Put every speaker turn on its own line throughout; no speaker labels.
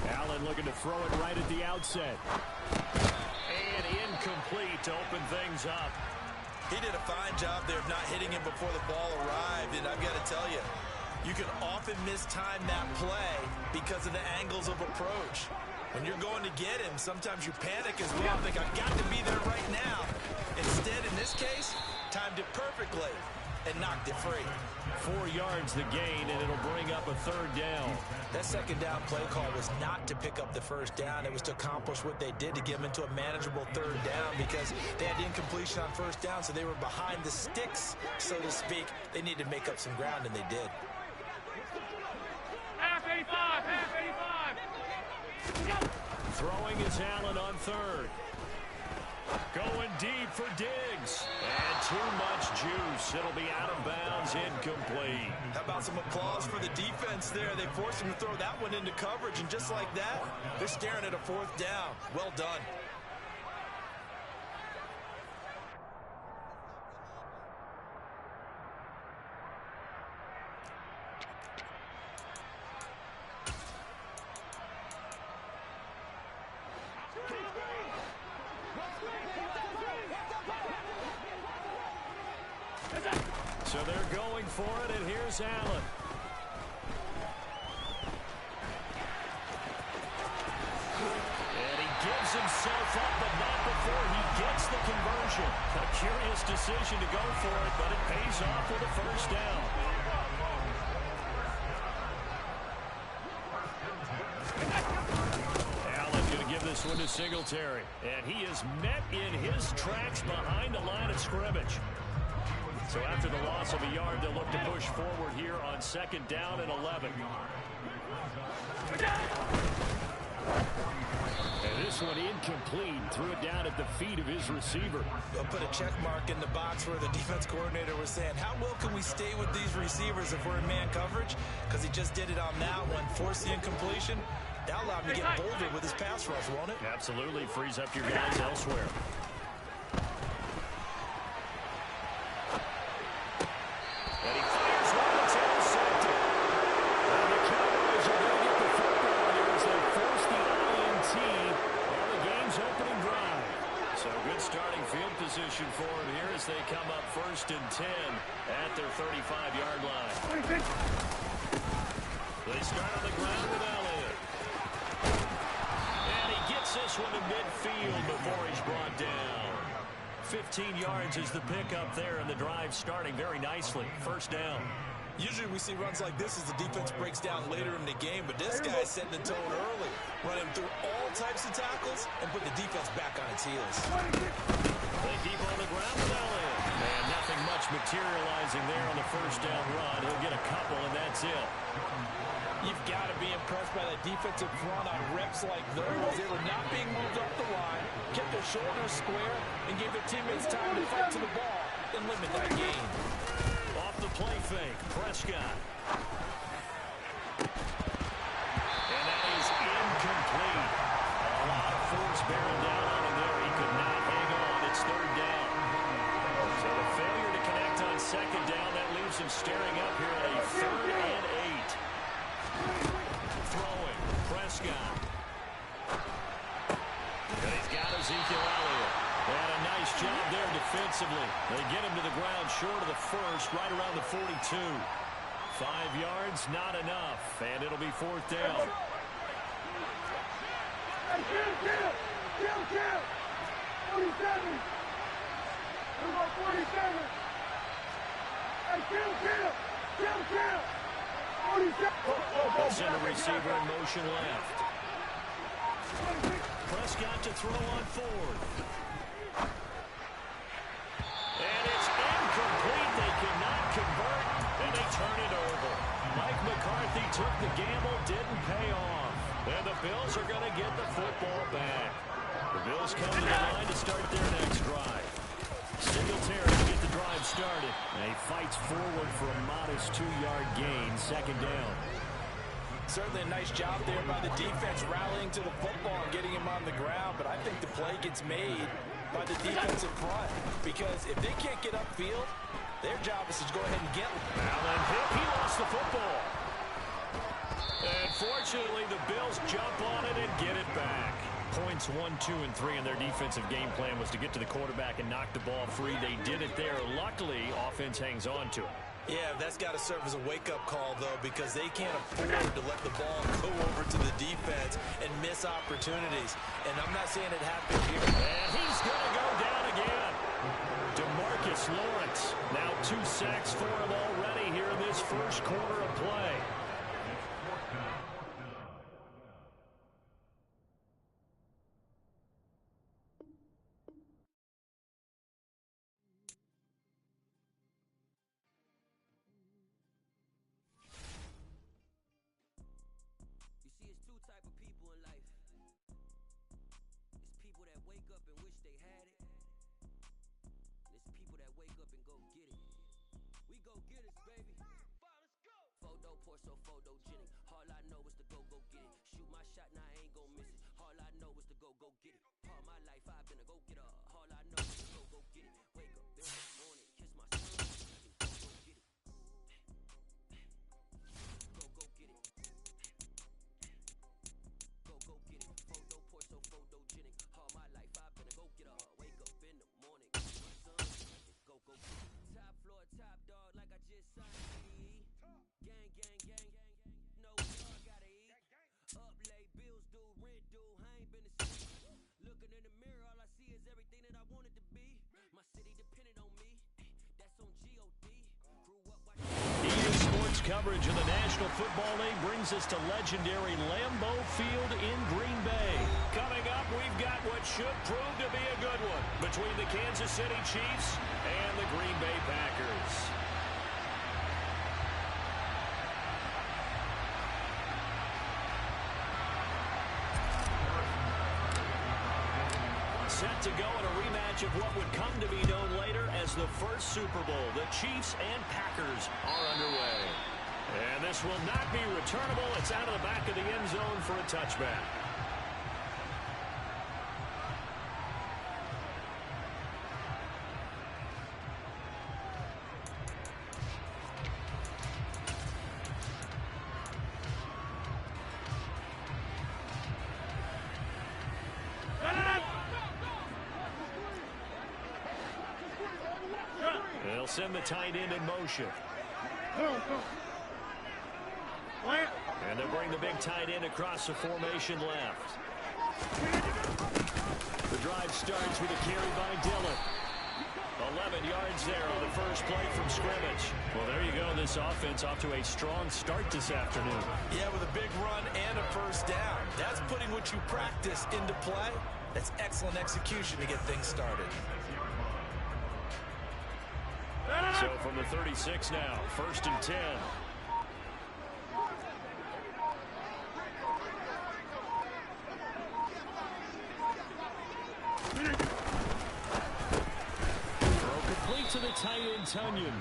Allen looking to throw it right at the outset. And incomplete to open things up.
He did a fine job there of not hitting him before the ball arrived, and I've got to tell you, you can often mistime that play because of the angles of approach. When you're going to get him, sometimes you panic as well. Think, I've got to be there right now. Instead, in this case, timed it perfectly and knocked it free.
4 yards the gain, and it'll bring up a third down.
That second down play call was not to pick up the first down. It was to accomplish what they did to get them into a manageable third down because they had incompletion on first down, so they were behind the sticks, so to speak. They needed to make up some ground, and they did.
Half 85, half 85.
Throwing is Allen on third. Going deep for Diggs. And too much juice. It'll be out of bounds, incomplete.
How about some applause for the defense there? They forced him to throw that one into coverage, and just like that, they're staring at a fourth down. Well done.
So they're going for it, and here's Allen. And he gives himself up, but not before he gets the conversion. A curious decision to go for it, but it pays off with a first down. Allen going to give this one to Singletary. And he is met in his tracks behind the line of scrimmage. So after the loss of a yard, they'll look to push forward here on second down and 11. And this one incomplete. Threw it down at the feet of his receiver.
They'll put a check mark in the box where the defense coordinator was saying, how well can we stay with these receivers if we're in man coverage? Because he just did it on that one. Force the incompletion. That'll allow him to get bolder with his pass rush, won't it?
Absolutely. Frees up your guys elsewhere. And he fires one that's intercepted. And the Cowboys are going to get the football here as they force the INT on the game's opening drive. So good starting field position for them here as they come up 1st and 10 at their 35-yard line. They start on the ground with Elliott. And he gets this one to midfield before he's brought down. 15 yards is the pickup there, and the drive starting very nicely. First down.
Usually we see runs like this as the defense breaks down later in the game, but this guy's setting the tone early, running through all types of tackles and put the defense back on its heels.
They keep on the ground with Elliott. And nothing much materializing there on the first down run. He'll get a couple, and that's it.
You've got to be impressed by the defensive front on reps like those. They were not being moved off the line, kept their shoulders square, and gave their teammates time to fight to the ball and limit that gain.
Off the play fake, Prescott. And that is incomplete. A lot of force bearing down on him there. He could not hang on. It's third down. So the failure to connect on second down, that leaves him staring up here at a 3rd and 8. Throwing, Prescott. And he's got Ezekiel Elliott. And a nice job there defensively. They get him to the ground short of the first, right around the 42. 5 yards, not enough. And it'll be 4th down.
Hey, kill! 47! Number 47! Hey, kill! 47!
Send the receiver in motion left. Prescott to throw on 4th. And it's incomplete. They cannot convert, and they turn it over. Mike McCarthy took the gamble, didn't pay off. And the Bills are going to get the football back. The Bills come to the line to start their next drive. Singletary to get the drive started. And he fights forward for a modest 2-yard gain, second down.
Certainly a nice job there by the defense rallying to the football and getting him on the ground, but I think the play gets made by the defensive front because if they can't get upfield, their job is to go ahead and get him.
Allen hit. He lost the football. And Unfortunately, the Bills jump on it and get it back. Points 1, 2, and 3 in their defensive game plan was to get to the quarterback and knock the ball free. They did it there. Luckily, offense hangs on to it.
Yeah, that's got to serve as a wake-up call, though, because they can't afford to let the ball go over to the defense and miss opportunities. And I'm not saying it happened here.
And he's going to go down again. DeMarcus Lawrence, now 2 sacks for him already here in this first quarter of play. Coverage of the National Football League brings us to legendary Lambeau Field in Green Bay. Coming up, we've got what should prove to be a good one between the Kansas City Chiefs and the Green Bay Packers. Set to go in a rematch of what would come to be known later as the first Super Bowl. The Chiefs and Packers are underway. And this will not be returnable. It's out of the back of the end zone for a touchback. They'll send the tight end in motion. And they'll bring the big tight end across the formation left. The drive starts with a carry by Dillon. 11 yards there on the first play from scrimmage. Well, there you go. This offense off to a strong start this afternoon.
Yeah, with a big run and a first down. That's putting what you practice into play. That's excellent execution to get things started.
So from the 36 now, 1st and 10. To the tight end, Tunyon.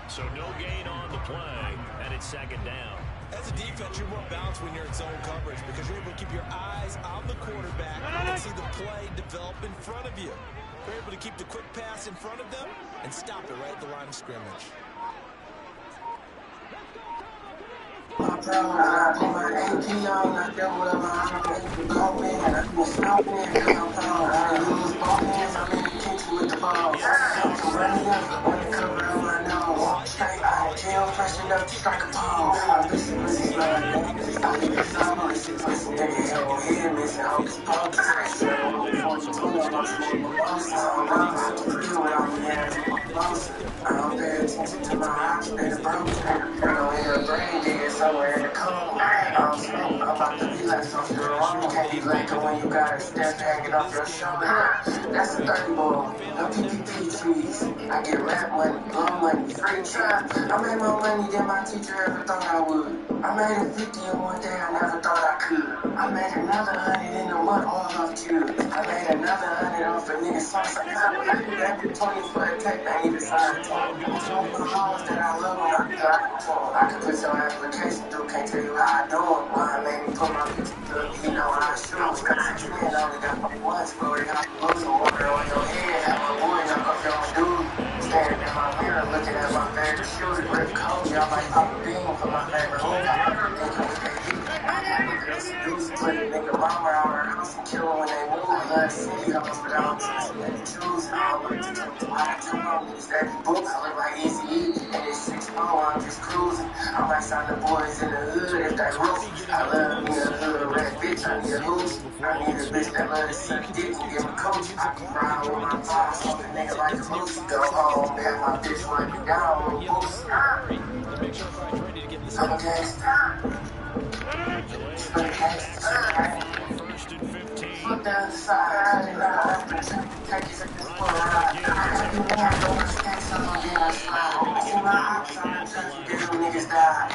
So no gain on the play, and it's 2nd down.
As a defense, you're more balanced when you're in zone coverage because you're able to keep your eyes on the quarterback and see the play develop in front of you. You're able to keep the quick pass in front of them and stop it right at the line of scrimmage.
My problem is I put my AP on, I feel whatever I'm making go in, and I do smoking, cause I'm proud. I lose both hands, I'm in the kitchen with the ball. So run me up, when the cover of my nose. Walk straight out of jail, fresh enough to strike a pose. I'm missing pussy, like I think it's all missing pussy. Nigga, hell, head missing, hocus pocus. I said, I'm on 42, I'm on smoking boss. I don't know how to deal with all the hands in my boss. I don't pay attention to my ops, they the broke. I don't hear a brain digging somewhere in the cold. I'm smoking, I'm about to be like something wrong. Can't be like when you got a step hanging off your shoulder. That's a 30 ball, no PPP trees. I get rap money, loan money, free trap. I made more money than my teacher ever thought I would. I made a 50 in one day I never thought I could. I made another 100 in a month all off you. I made another 100 off a nigga sauce. I got 20 for a tech, I need a sign. So many hoes that I love when I got control. I can put your application through, can't tell you how I do it. Why I made me put my picture through, you know how I shoot. You ain't only got one story, I put some water on your head. Have my boy knock up your dude. Staring in my mirror, looking at my favorite shoes. Rip coat, y'all like Papa Bean for my favorite home. I never think I was gonna pussy killer when they move. I love city girls, but I don't trust them in the shoes. I don't like to talk to why I do wrong. These dirty boots, I look like Easy E. And it's 6'4", I'm just cruising. I'm like sign the boys in the hood if they roof. I love me a hood red bitch, I need a hooch. I need a bitch that love to suck dick and give a coach. I be riding with my boss, smoke a nigga like a moose. Go home, pat my bitch like a down with a boost. I'm a gangsta.
First and 15.
Look the other side. Take it for a ride. I do want to go skate some on the slide. See my house on the touch, get them niggas die.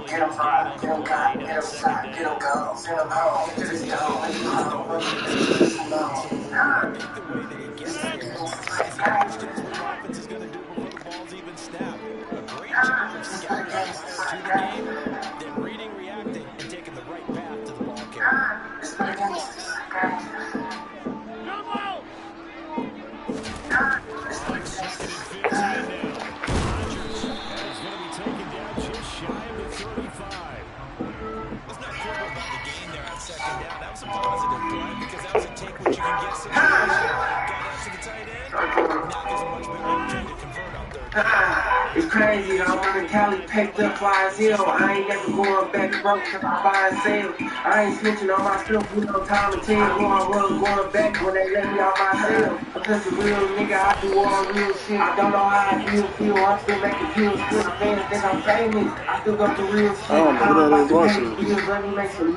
Get them fried, get them got, get them shot, get them gone. Send them home, get this dog, make them home.
Offense is going to do before the ball's even snapped. A great job of scouting to the game, then reading, reacting, and taking the right path to the ball carrier. Second down, that was a positive play because that was a take what you can get situation. Got out to the tight end. Now there's a much better opportunity to convert on third down.
It's crazy, I'm on the Cali, packed up fly as hell. I ain't never going back broke cause I buy and sell. I ain't snitching on my stuff with no time to tell. Who I was going back when they let me out my cell. Because a real nigga, I do all real shit. I don't know how I feel. I'm still making pills good. The fans think I'm famous. I still got the real shit. I don't like to pay bills. Let me make some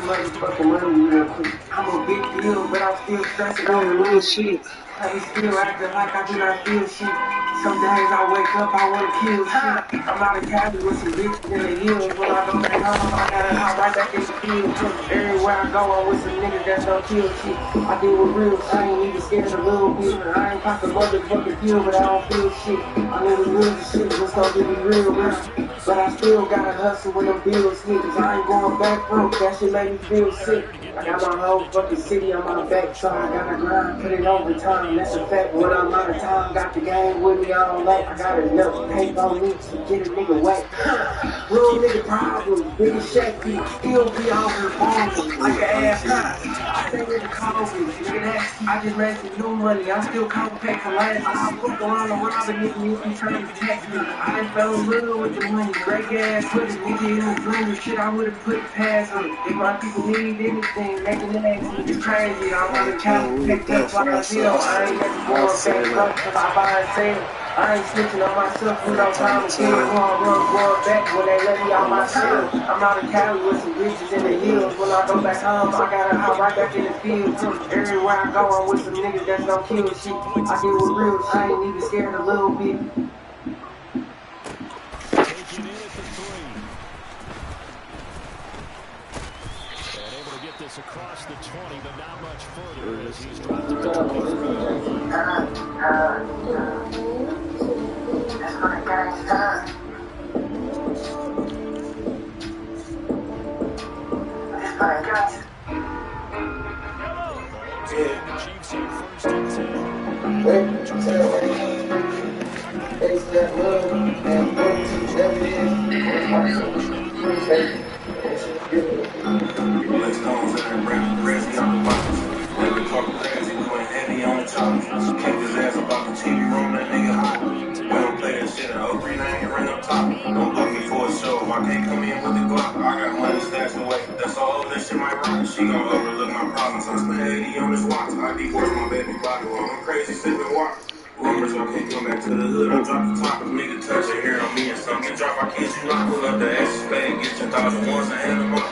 motherfucking money real quick. I'm a big deal, but I'm still stressing on the real shit. I be still acting like I do not feel shit. Some days I wake up, I wanna kill shit. I'm out of Cali with some bitches in the hills. When I go back home, I gotta hop right back in the field. Everywhere I go, I'm with some niggas that don't kill shit. I deal with real shit, I ain't even scared a little bit. I ain't popping motherfucking pill, but I don't feel shit. I live with real shit, just don't give me real. But I still gotta hustle when them bills hit. Cause I ain't going back broke, that shit make me feel sick. I got my whole fucking city on my back, so I gotta grind, put it over time. That's a fact. When I'm out of time, got the game with me, I don't like. I got enough paper on me to get a nigga whack. Real nigga problems, big shaky, still be on the phone like an ass hot. I say nigga call me, nigga that. I just made some new money, I still can't pay for last. I fuck around the robbing nigga if you trying to text me. I done fell in love with the money, great ass put it, nigga in the dream. Shit, I would've put it past me. If my people need anything, they can ask me. It's crazy, I'm on the couch, picked up like a deal. I ain't never going back broke cause I buy and sell. I ain't snitching on myself with no time to kill. Going back when they let me out my cell. I'm out of Cali with some bitches in the hills. When I go back home, I gotta hop right back in the field. Everywhere I go, I'm with some niggas that don't kill shit. I deal with real shit, I ain't even scared a little bit.
Taking in at the 3. And able to get this across the 20, but not much further as he's dropped to the 23.
That's what I got done. That's what I got.
The Chiefs have first and
10. Don't book me for a show. If I can't come in with the Glock, I got money stashed away. That's all that shit might rock. She gon' overlook my problems. I'm spending 80 on this watch. I divorced my baby body while I'm crazy sipping water. Rumors I can't come back to the hood. I drop the top. If nigga touch it here on me and something get drop. I kid you not. Pull up the ass spade. Get your 1,001s and hand them up.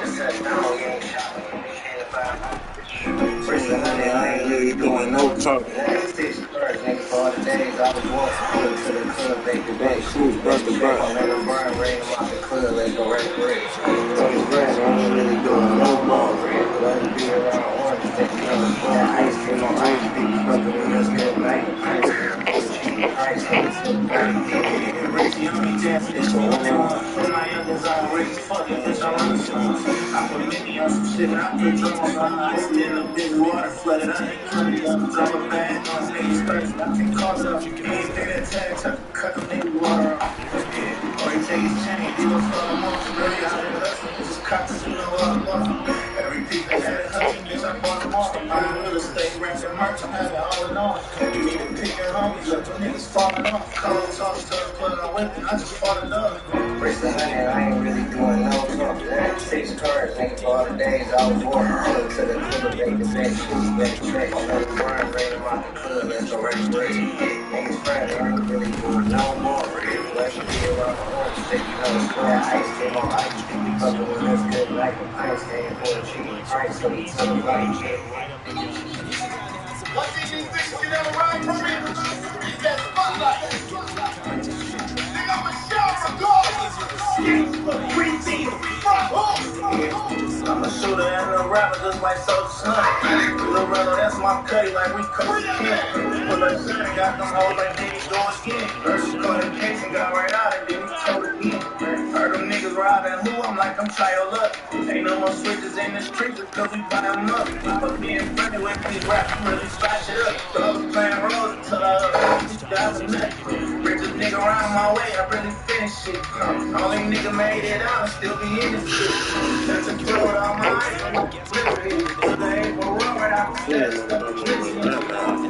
First of all, I ain't really doing no talking. Nigga, for all the days I was walking to the club, back to back. Bust the back. Let them burn, rain them out the club, let's go right for it. I ain't really doing no ball. Let it be around orange, take me on the floor. Ice cream on ice, people fucking with us midnight. Ice cream, ice cream, Richie, I'm me dancing, it's what they want. When my youngins on race, fucking bitch, I'm on the songs. I put Minnie on some shit, I put drums on ice. In the big water flooded, I ain't crazy, I'm a bad on niggas first. I can cause up, you can't pay that tax, I can cut them niggas water off. Yeah, or he take his chain, he gon' start a monster, really out of hustling, just cut the shit over. They had a hustle, bitch, I bought them all. Buying real estate, rapping merch, I'm having all in all. You need to pick your homies up, them niggas falling off. Cold talks to the club I went and I just fall in love. Race the 100, I ain't really doing no talk. 6 cars, nigga, for all the days I was walking. Up to the club, they the best shoes, better track. On the grind, bring them out the club, let's go race race. Niggas friends, I ain't really doing no more. Like you feel around the horn, shit, you know, swear ice came on ice. We fucking with this good night, the price came for a cheap price, so we took a bite.
One thing these bitches can never ride from me is that spotlight. Nigga, I'm a shower regardless.
I'm a shooter and a rapper just like Soulja Slim. Lil Relo, that's my cutty like we cut the can. Pull up shit and got them hoes like they go again. First she caught a case and got right out and then we told again. Heard them niggas robbing who, I'm like, I'm child up. Ain't no more switches in the streets because we buy them up. But being friendly with these rappers really scratch it up. The other playing roles until I up 2000 nuts. Richest nigga around my way, I really finish shit. Only nigga made it out and still be in this shit. That's a throw it on my eyes, I'm a flip it. So they ain't gonna run right out the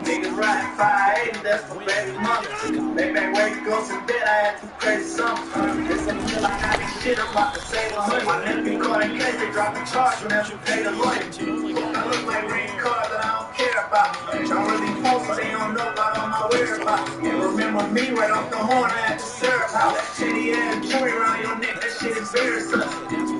niggas riding 580, that's for baby mother. They back where you go to bed, I had to crazy something. It's a feel like I be shit, I'm about to save 100. My nigga caught in case they drop the charge when that's pay the lawyer. I look like reading cards that I don't care about. I'm really close, so they don't know about all my whereabouts. And remember me right off the horn, I had to serve house. Shitty ass jewelry around your neck, that shit is very sus.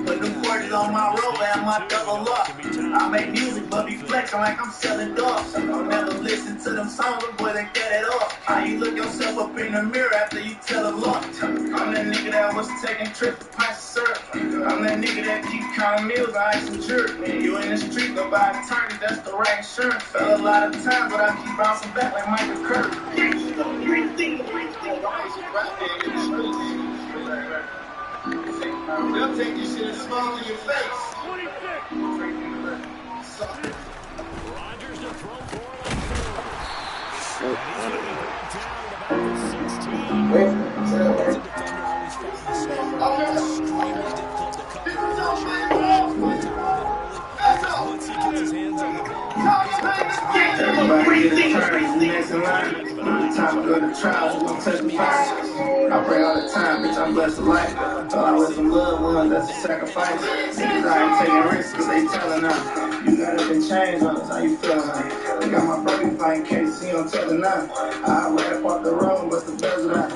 Put them quarters on my roll and my double up. I make music but be flexing like I'm selling dogs. Don't never listen to them songs, them boys they get it off. How you look yourself up in the mirror after you tell a lot. I'm that nigga that was taking trips to pints of syrup. I'm that nigga that keep counting meals, I ice and jerk. You in the street, go buy attorney, that's the right insurance. Fell a lot of times, but I keep bouncing back like Michael Kirk.
They'll take this shit and smile in your face.
Rodgers to throw for it on third.
Everybody get a turn, next in line. Time to go to trial, who's gonna testify? I pray all the time, bitch, I'm blessed with life. Thought I was some loved ones, that's a sacrifice. Niggas I ain't taking risks, cause they telling us. You got up and changed on us, how you feeling like? I got my brother fighting KC on telling us. I rap off the road, but the best of that.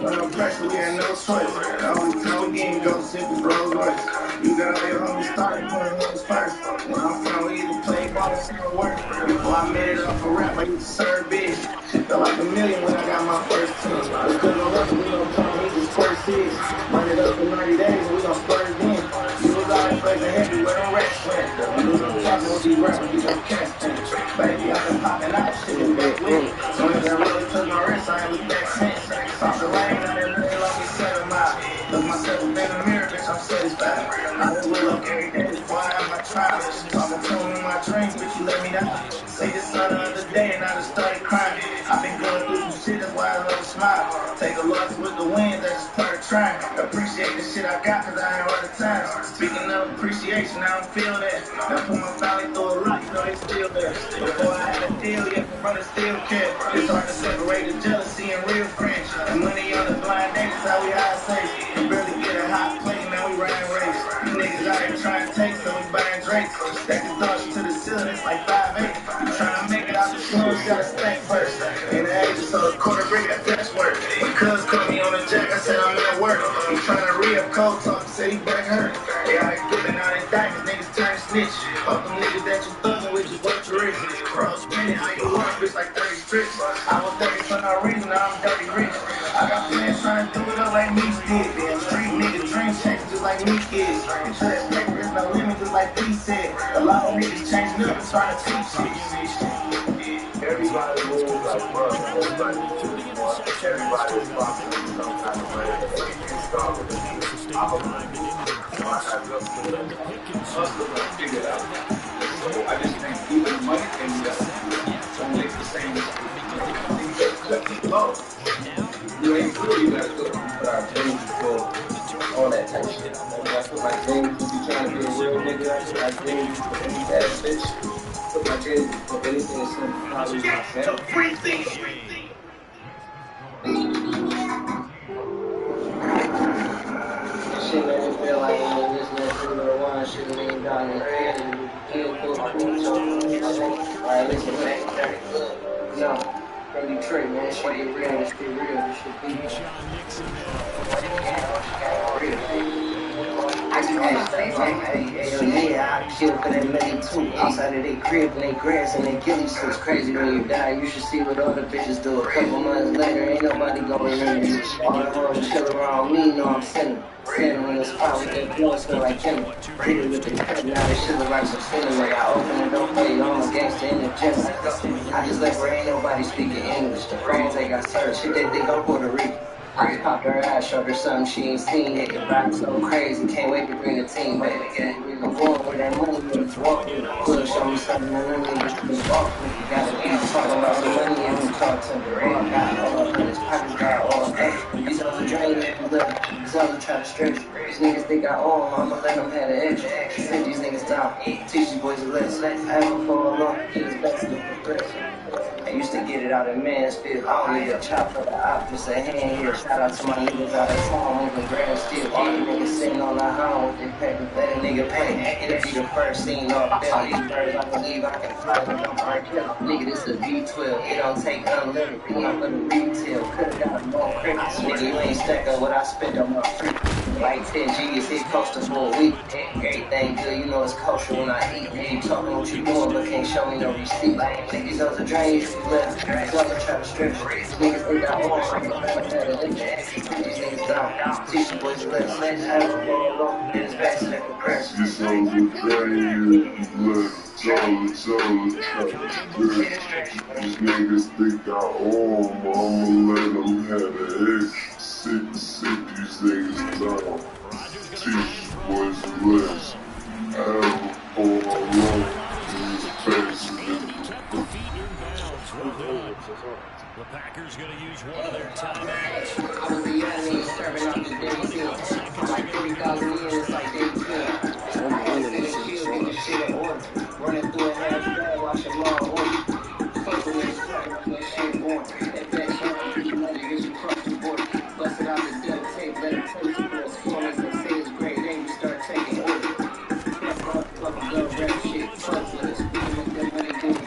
Under pressure, we had no choice. The only time we didn't go sit with Rolls Royce. You got all your homies started putting homies first. When I'm from, we either play ball or still work. Before I made it up for rap, I used to serve bitch. Shit felt like a million when I got my first team. Because no hustle, we don't come, we just first six. Run it up for 90 days and we gon' spurt again. You was out there flexing heavy where them racks went. You was talking with these rappers, you gon' catch them. Baby, I've been popping out, shit is back lit. Soon as I really took my wrist, I ain't look back since. Saw the rain, I didn't really like me 7 miles. Look myself in the mirror, bitch, I'm satisfied. I just wake up every day before I have my trials. Talking to him in my dreams, bitch, you let me down. Say this the other day and I just started crying. I've been going through some shit, that's why I love to smile. Take a loss with the wind, that's just part of trying. Appreciate the shit I got, cause I ain't all the time. Speaking of appreciation, I don't feel that. Now put my family through a lot, you know they still there. Before I had a deal, yeah, my brother still care. It's hard to separate the jealousy and real friends. And money on the blind date, that's how we high safe. You barely get a hot plate, now we riding race. You niggas out here trying to take, so we buying drakes. Stacking dollars to the ceiling, it's like 5'8". You trying to make it out the snow, you gotta stack first. In the age, so a quarter brick, that's work. My cuz caught me on the jack, I said I'm at work. He trying to re-up cold talk, said he back hurt. They out here flipping out his diamonds, niggas turn snitch. Fuck them niggas that you thuggin' with, just work your wrist. Cross spinning, how you work, bitch, like 30 strips. I was dirty for no reason, now I'm dirty rich. I got plans trying to do it up like me did. Street niggas dream change just like me kids. Trash paper is no limit, just like P said. A lot of niggas changing up and trying to teach shit.
Everybody moves like bro. Everybody moves. Everybody is responsible for some kind of way. I'm a just figure it out. So I just think even the money thing don't make the same. You ain't cool, you gotta go put our things for all that type of shit. That's what
like James, if you trying to be a real nigga, I feel like James for any bad bitch. Put my James for anything simple, probably my family. Shit made me feel like when we listening to the one shit lean down in the head and you feel good. Alright, listen, man, very good. No, from Detroit, man, shit get real, this shit real, this shit be yeah, I kill for that million too. Outside of their crib and they grass and they gilly suits. Crazy when you die, you should see what all the bitches do. A couple months later, ain't nobody gonna remember you. All the hoes chill around me, know I'm sinning. Standing in the spot with that blood smell like him. Pretty with the cut, now they shit look like some cinnamon. I open the door for you, I'm a gangster in the gym. I just left where ain't nobody speaking English. The friends they got served, shit they think I'm Puerto Rican. I just popped her ass, showed her something she ain't seen. Hit the back so crazy, can't wait to bring the team back again. I'm going where that money is, walking. Could show me something and then niggas just walk. You gotta keep talking about some money and we talk to the all got all in his pockets, got all that. These other drain if you live, these other try to stretch. These niggas think I own, I'ma let them have the edge. Sit these niggas down, teach these boys a lesson. I ever fall along, get his best to the press. I used to get it out of Mansfield. I don't need a chop for the op, just a hand here. Shout out to my niggas out of town, moving grass still. All the niggas sitting on the hound with their paper, let a nigga pay. It'll be the first scene off there. These birds, I believe I can fly with them hard kill. Nigga, this a V12. It don't take unlimited. I'm for the retail. Could've got a more crickets. Nigga, you ain't stack up what I spent on my free. Like 10 G's hit coasters for a week. Everything good, you know it's kosher when I eat. You talking what you doing, but can't show me no receipt. Niggas those are drains. Left, niggas try to stretch. Niggas think I want something. These niggas down. Teach the boys to let let's have a roll on. Get his back to the compressor.
These hoes are drains, these niggas think I own them, I'ma let them have the extra. Sit these niggas down. Teach these boys to less. Have a roll on.
The Packers going to use one of their timeouts.
I was a young nigga serving up the day team. Like 30,000 years, like day two. I'm in the field, get the shit in order. Running through a half bag, watching long order. Fuck with me, that shit born. That back shot, you money, get you cross the border. Busted out the duct tape, let it take the first performance. They say it's great, then you start taking orders. Fuck love rap shit, fuck with us. We can make that money do it.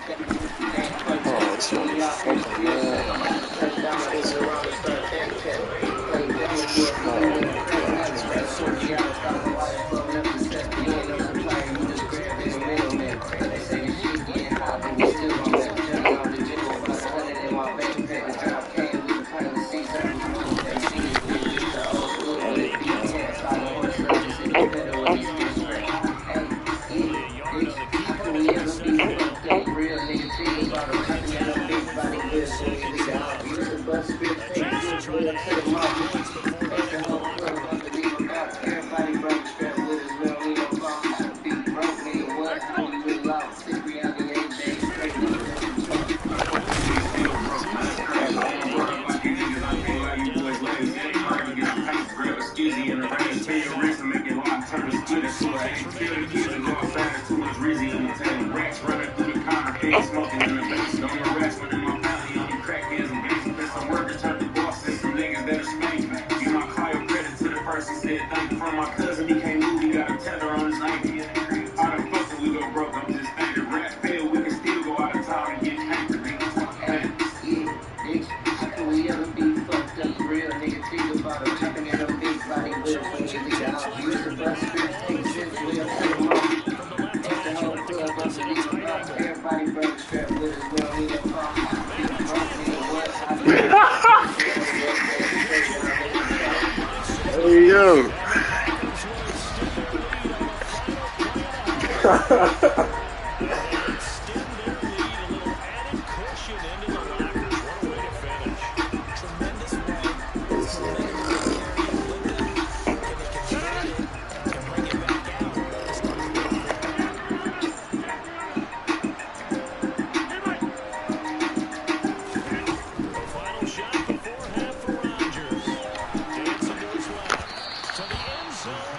Hey, yo.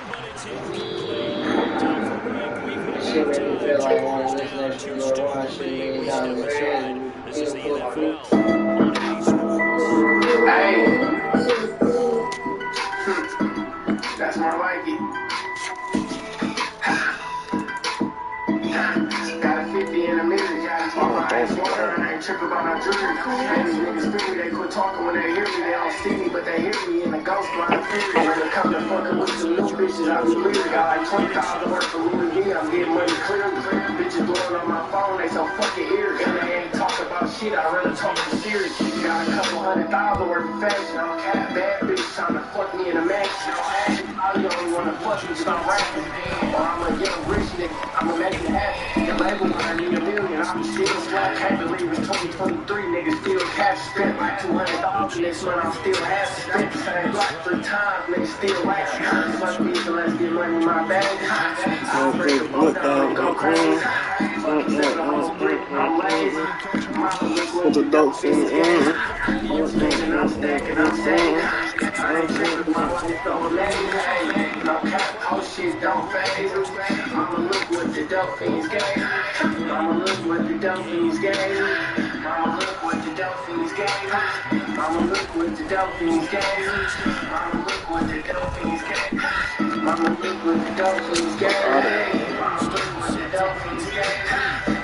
But it's
shit make me feel like I wanna
Turnovers
listen to
down,
that shit,
two
bro.
still
Why shit make
remain.
me
We
got
step
me
aside.
crazy.
This is the
Feel cool.
NFL on EA Sports.
Hey, that's more like it. Got a 50 in a minute, got it on my ice water, I ain't tripping about no jury. And these niggas feel me, they quit talking when they hear me. They don't see me, but they hear me in the ghost blind fury. When it come to fucking with some new bitches, I be weird. Got like 20,000 worth for Louis V, I'm getting money clear. Bitches blowing on my phone, they so fucking ears. And they ain't talking about shit, I rather talk to serious. Got a couple 100,000 worth of fashion, I'm cat bad bitch trying to fuck me in a mansion. I only wanna fuck you because I'm rapping. Or I'm a young rich nigga, I'ma make it happen. Your label when I need $1 million, I'm still slack. Can't believe it's 2023, niggas still cash spent like 200,000 this month, I'm still half spent. Same block 3 times, niggas still lacking. Fuck me, so let's get money in my bag. I'll break the boat down and go crazy. Fuck you, said the whole brick, I'm lazy. Mama, look what the dope fiends gave. You spending, I'm stacking, I'm saving. I ain't tripping, my life so amazing. Hey, no cap, whole shit don't phase. Mama, look what the dope fiends gave. Mama, look what the dope fiends gave. Mama, look what the dope fiends gave. Mama, look what the dope fiends gave. Mama, look what the dope fiends gave. Mama, look what the dope fiends gave. Mama, look what the dope fiends gave.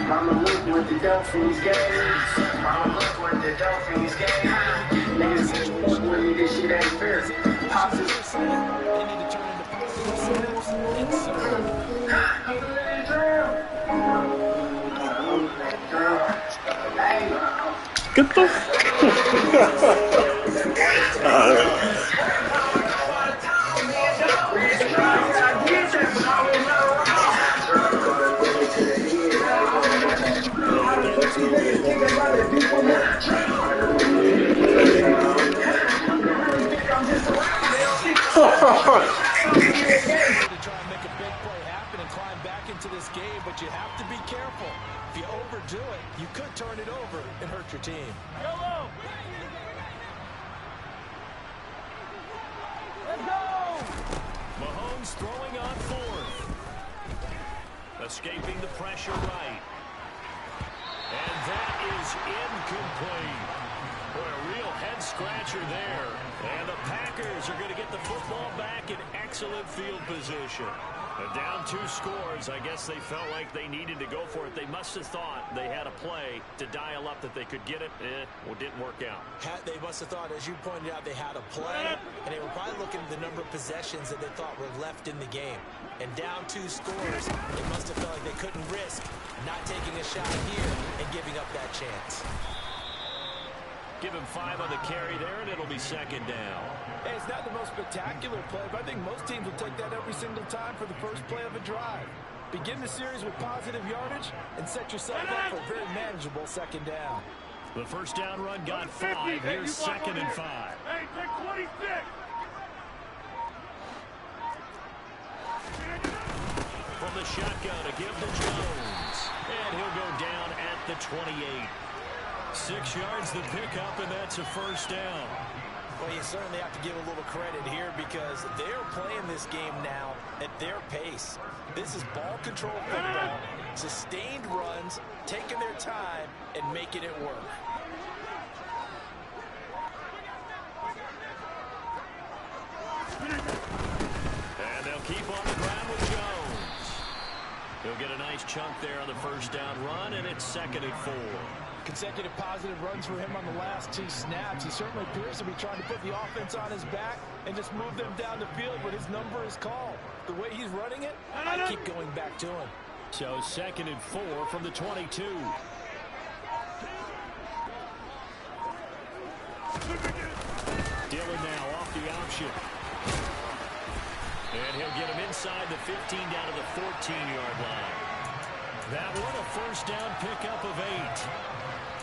Mama, look what the dope fiends gave. Mama, look what the dope fiends gave. Niggas can't fuck with me, this shit ain't fair. Pops is
They need to turn into positive snaps and
Get the
to try and make a big play happen and climb back into this game, but you have to be careful. If you overdo it, you could turn it over and hurt your team.
Let's go! Mahomes throwing on 4th. Escaping the pressure right. And that is incomplete. Boy, a real head-scratcher there. And the Packers are going to get the football back in excellent field position. And down 2 scores, I guess they felt like they needed to go for it. They must have thought they had a play to dial up that they could get it. Well, it didn't work out.
They must have thought, as you pointed out, they had a play, and they were probably looking at the number of possessions that they thought were left in the game. And down 2 scores, they must have felt like they couldn't risk not taking a shot here and giving up that chance.
Give him 5 on the carry there, and it'll be 2nd down.
Hey, it's not the most spectacular play, but I think most teams will take that every single time for the first play of a drive. Begin the series with positive yardage and set yourself up for a very manageable 2nd down.
The first down run got 5. Here's 2nd and 5.
Hey, take 26.
From the shotgun to give to Jones. And he'll go down at the 28. 6 yards the pickup, and that's a first down.
Well, you certainly have to give a little credit here because they're playing this game now at their pace. This is ball control football, sustained runs, taking their time, and making it work.
And they'll keep on the ground with Jones. He'll get a nice chunk there on the first down run, and it's 2nd and 4.
Consecutive positive runs for him on the last 2 snaps. He certainly appears to be trying to put the offense on his back and just move them down the field when his number is called. The way he's running it, I keep going back to him.
So 2nd and 4 from the 22. Dillon now off the option. And he'll get him inside the 15 down to the 14-yard line. That one a first down pickup of 8.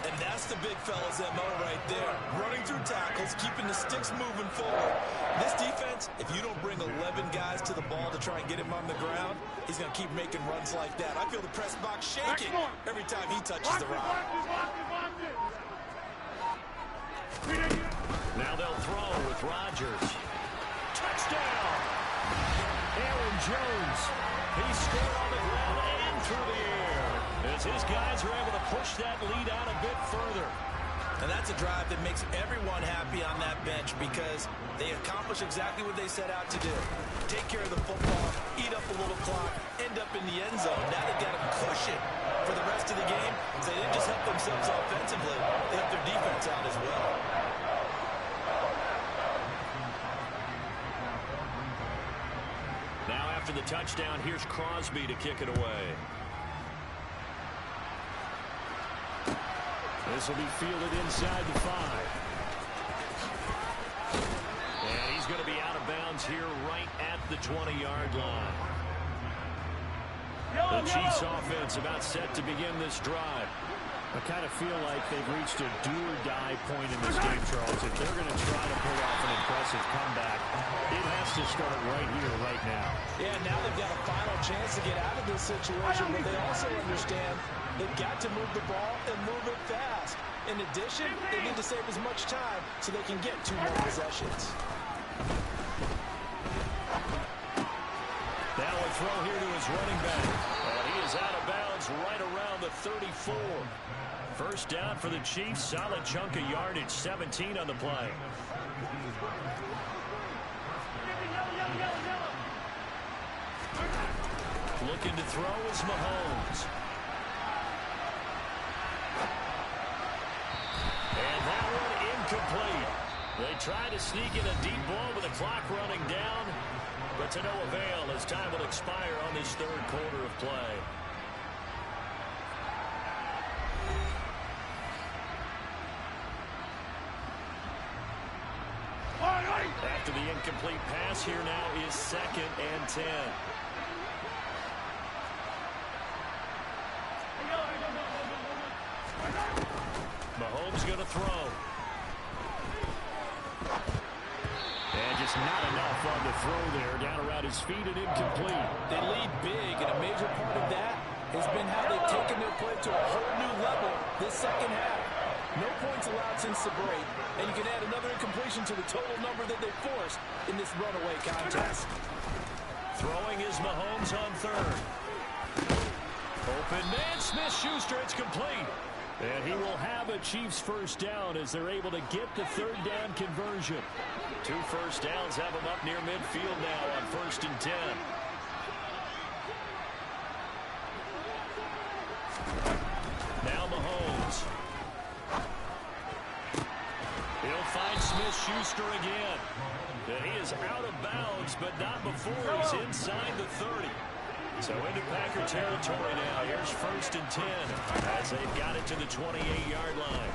And that's the big fella's MO right there. Running through tackles, keeping the sticks moving forward. This defense, if you don't bring 11 guys to the ball to try and get him on the ground, he's going to keep making runs like that. I feel the press box shaking every time he touches the rock.
Now they'll throw with Rodgers. Touchdown! Aaron Jones. He scored on the ground and his guys are able to push that lead out a bit further.
And that's a drive that makes everyone happy on that bench because they accomplish exactly what they set out to do. Take care of the football, eat up a little clock, end up in the end zone. Now they've got a cushion for the rest of the game. So they didn't just help themselves offensively, they helped their defense out as well.
Now after the touchdown, here's Crosby to kick it away. This will be fielded inside the 5. And he's going to be out of bounds here right at the 20-yard line. The Chiefs offense about set to begin this drive. I kind of feel like they've reached a do-or-die point in this game, Charles. If they're going to try to pull off an impressive comeback, it has to start right here, right now.
Yeah, now they've got a final chance to get out of this situation, but they also understand they've got to move the ball and move it fast. In addition, they need to save as much time so they can get 2 more possessions.
Now a throw here to his running back. And he is out of bounds right around the 34. First down for the Chiefs. Solid chunk of yardage. 17 on the play. Looking to throw is Mahomes. And that one incomplete. They try to sneak in a deep ball with the clock running down, but to no avail as time will expire on this third quarter of play. After the incomplete pass, here now is 2nd and 10. Mahomes going to throw. And just not enough on the throw there. Down around his feet and incomplete.
They lead big, and a major part of that has been how they've taken their play to a whole new level this second half. No points allowed since the break, and you can add another incompletion to the total number that they forced in this runaway contest.
Throwing is Mahomes on 3rd. Open man, Smith-Schuster, it's complete. And he will have a Chiefs first down as they're able to get the 3rd down conversion. 2 first downs have them up near midfield now on 1st and 10. Now Mahomes. He'll find Smith-Schuster again. And he is out of bounds, but not before he's inside the 30. So into Packer territory now. Here's 1st and 10 as they've got it to the 28-yard line.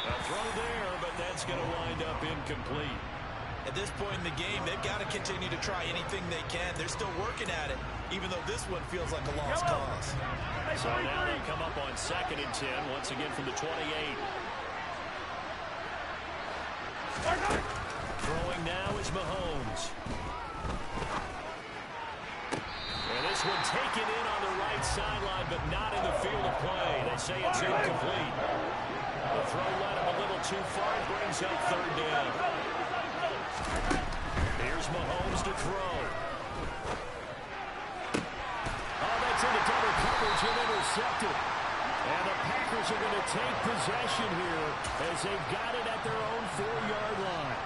A throw there, but that's going to wind up incomplete.
At this point in the game, they've got to continue to try anything they can. They're still working at it, even though this one feels like a lost cause.
So now they come up on 2nd and 10, once again from the 28. Throwing now is Mahomes. And this one taken in on the right sideline, but not in the field of play. They say it's incomplete. The throw led him a little too far. It brings up 3rd down. Here's Mahomes to throw. Oh, that's into double coverage and intercepted. And the Packers are going to take possession here as they've got it at their own 4-yard line.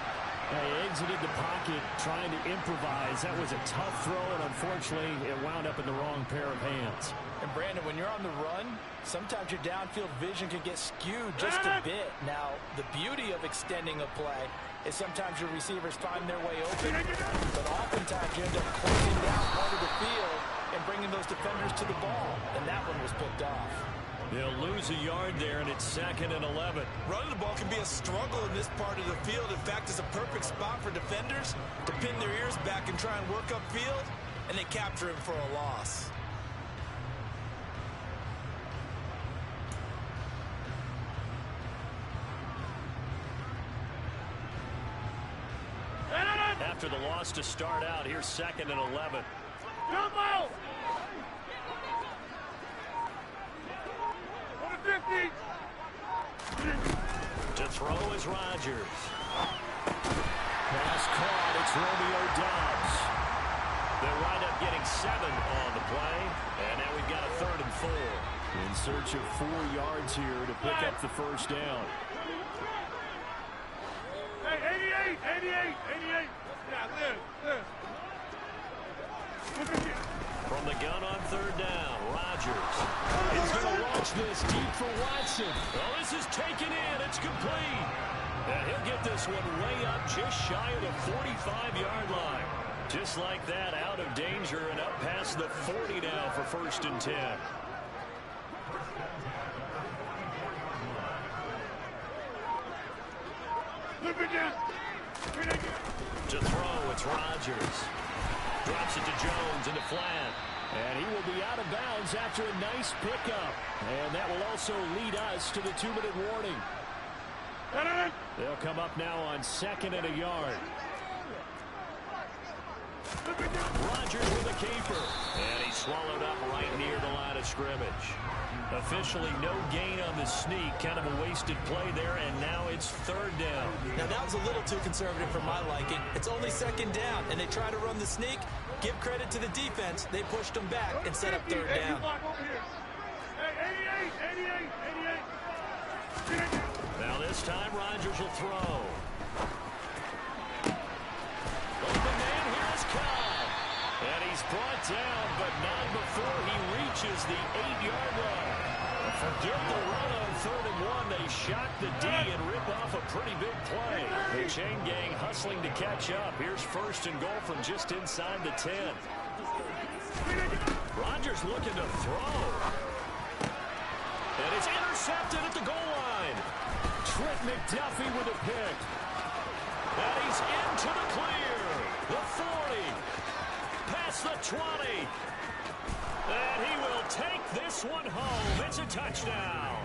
They exited the pocket trying to improvise. That was a tough throw, and unfortunately, it wound up in the wrong pair of hands.
And Brandon, when you're on the run, sometimes your downfield vision can get skewed just a bit. Now, the beauty of extending a play is sometimes your receivers find their way open, but oftentimes you end up closing down part of the field and bringing those defenders to the ball, and that one was picked off.
They'll lose a yard there, and it's 2nd and 11.
Running the ball can be a struggle in this part of the field. In fact, it's a perfect spot for defenders to pin their ears back and try and work upfield, and they capture him for a loss.
After the loss to start out, here's 2nd and 11. To throw is Rodgers. Pass caught. It's Romeo Doubs. They'll wind up getting 7 on the play. And now we've got a 3rd and 4. In search of 4 yards here to pick up the first down.
Hey, 88. Yeah, live.
From the gun on 3rd down, Rodgers. He's going to launch this deep for Watson. Oh, this is taken in. It's complete. And he'll get this one way up just shy of the 45-yard line. Just like that, out of danger and up past the 40 now for 1st and 10. To throw, it's Rodgers. Drops it to Jones into flat. And he will be out of bounds after a nice pickup. And that will also lead us to the 2-minute warning. They'll come up now on 2nd and a yard. Rodgers with a keeper. And he's swallowed up right near the line of scrimmage. Officially no gain on the sneak. Kind of a wasted play there, and now it's 3rd down.
Now that was a little too conservative for my liking. It's only 2nd down, and they try to run the sneak. Give credit to the defense. They pushed them back and set up 3rd down.
Now this time Rodgers will throw. Open man, here is Cobb. And he's brought down, but not before he reaches the 8-yard line. Forget the run on 3rd and 1. They shock the D and rip off a pretty big play. The chain gang hustling to catch up. Here's 1st and goal from just inside the 10. Rodgers looking to throw. And it's intercepted at the goal line. Trent McDuffie with a pick. And he's into the clear. The 40. Past the 20. And he will take this one home. It's a touchdown.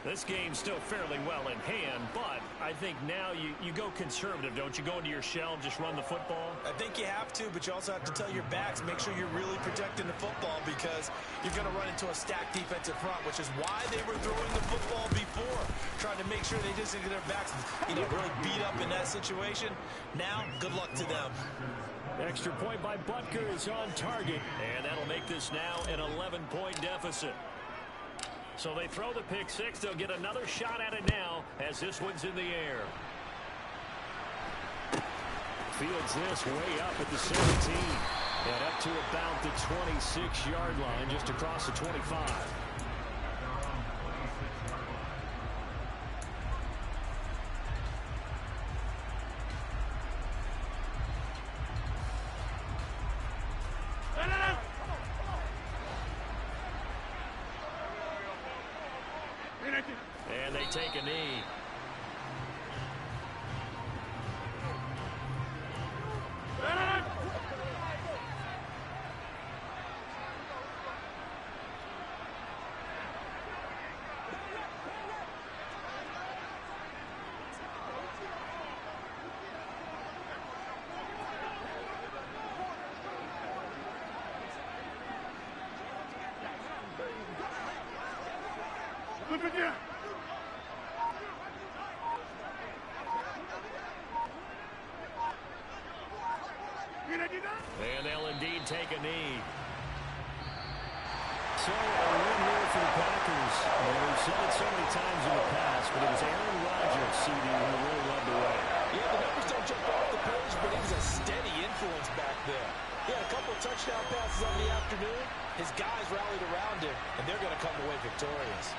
This game's still fairly well in hand, but I think now you go conservative, don't you? Go into your shell and just run the football?
I think you have to, but you also have to tell your backs, make sure you're really protecting the football because you're going to run into a stacked defensive front, which is why they were throwing the football before, trying to make sure they just get their backs really beat up in that situation. Now, good luck to them.
Extra point by Butker is on target, and that'll make this now an 11-point deficit. So they throw the pick 6. They'll get another shot at it now as this one's in the air. Fields this way up at the 17 and up to about the 26-yard line, just across the 25. And they take a knee. And they'll indeed take a knee. So a win here for the Packers. And we've said it so many times in the past, but it was Aaron Rodgers, CD, who really led the way.
Yeah, the numbers don't jump off the page, but he was a steady influence back there. He had a couple of touchdown passes on the afternoon. His guys rallied around him, and they're going to come away victorious.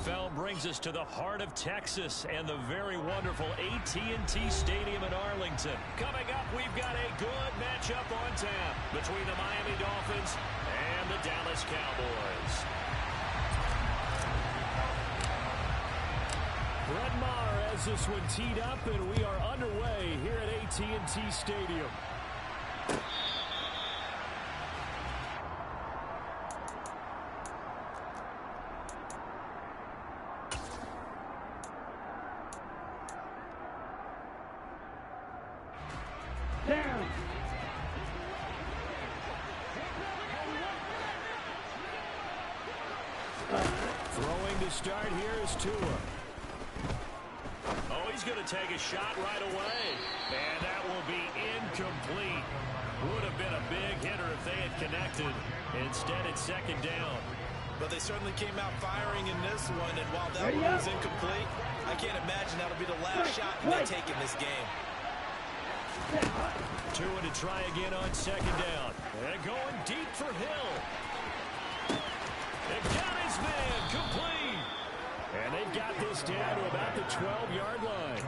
NFL brings us to the heart of Texas and the very wonderful AT&T Stadium in Arlington. Coming up, we've got a good matchup on tap between the Miami Dolphins and the Dallas Cowboys. Brett Maher has this one teed up, and we are underway here at AT&T Stadium. Throwing to start here is Tua. Oh, he's going to take a shot right away. And that will be incomplete. Would have been a big hitter if they had connected. Instead, it's second down.
But they certainly came out firing in this one, and while that one was incomplete, I can't imagine that'll be the last shot they take in this game.
Tua to try again on second down. And going deep for Hill. They've got his man complete. And they've got this down to about the 12-yard line.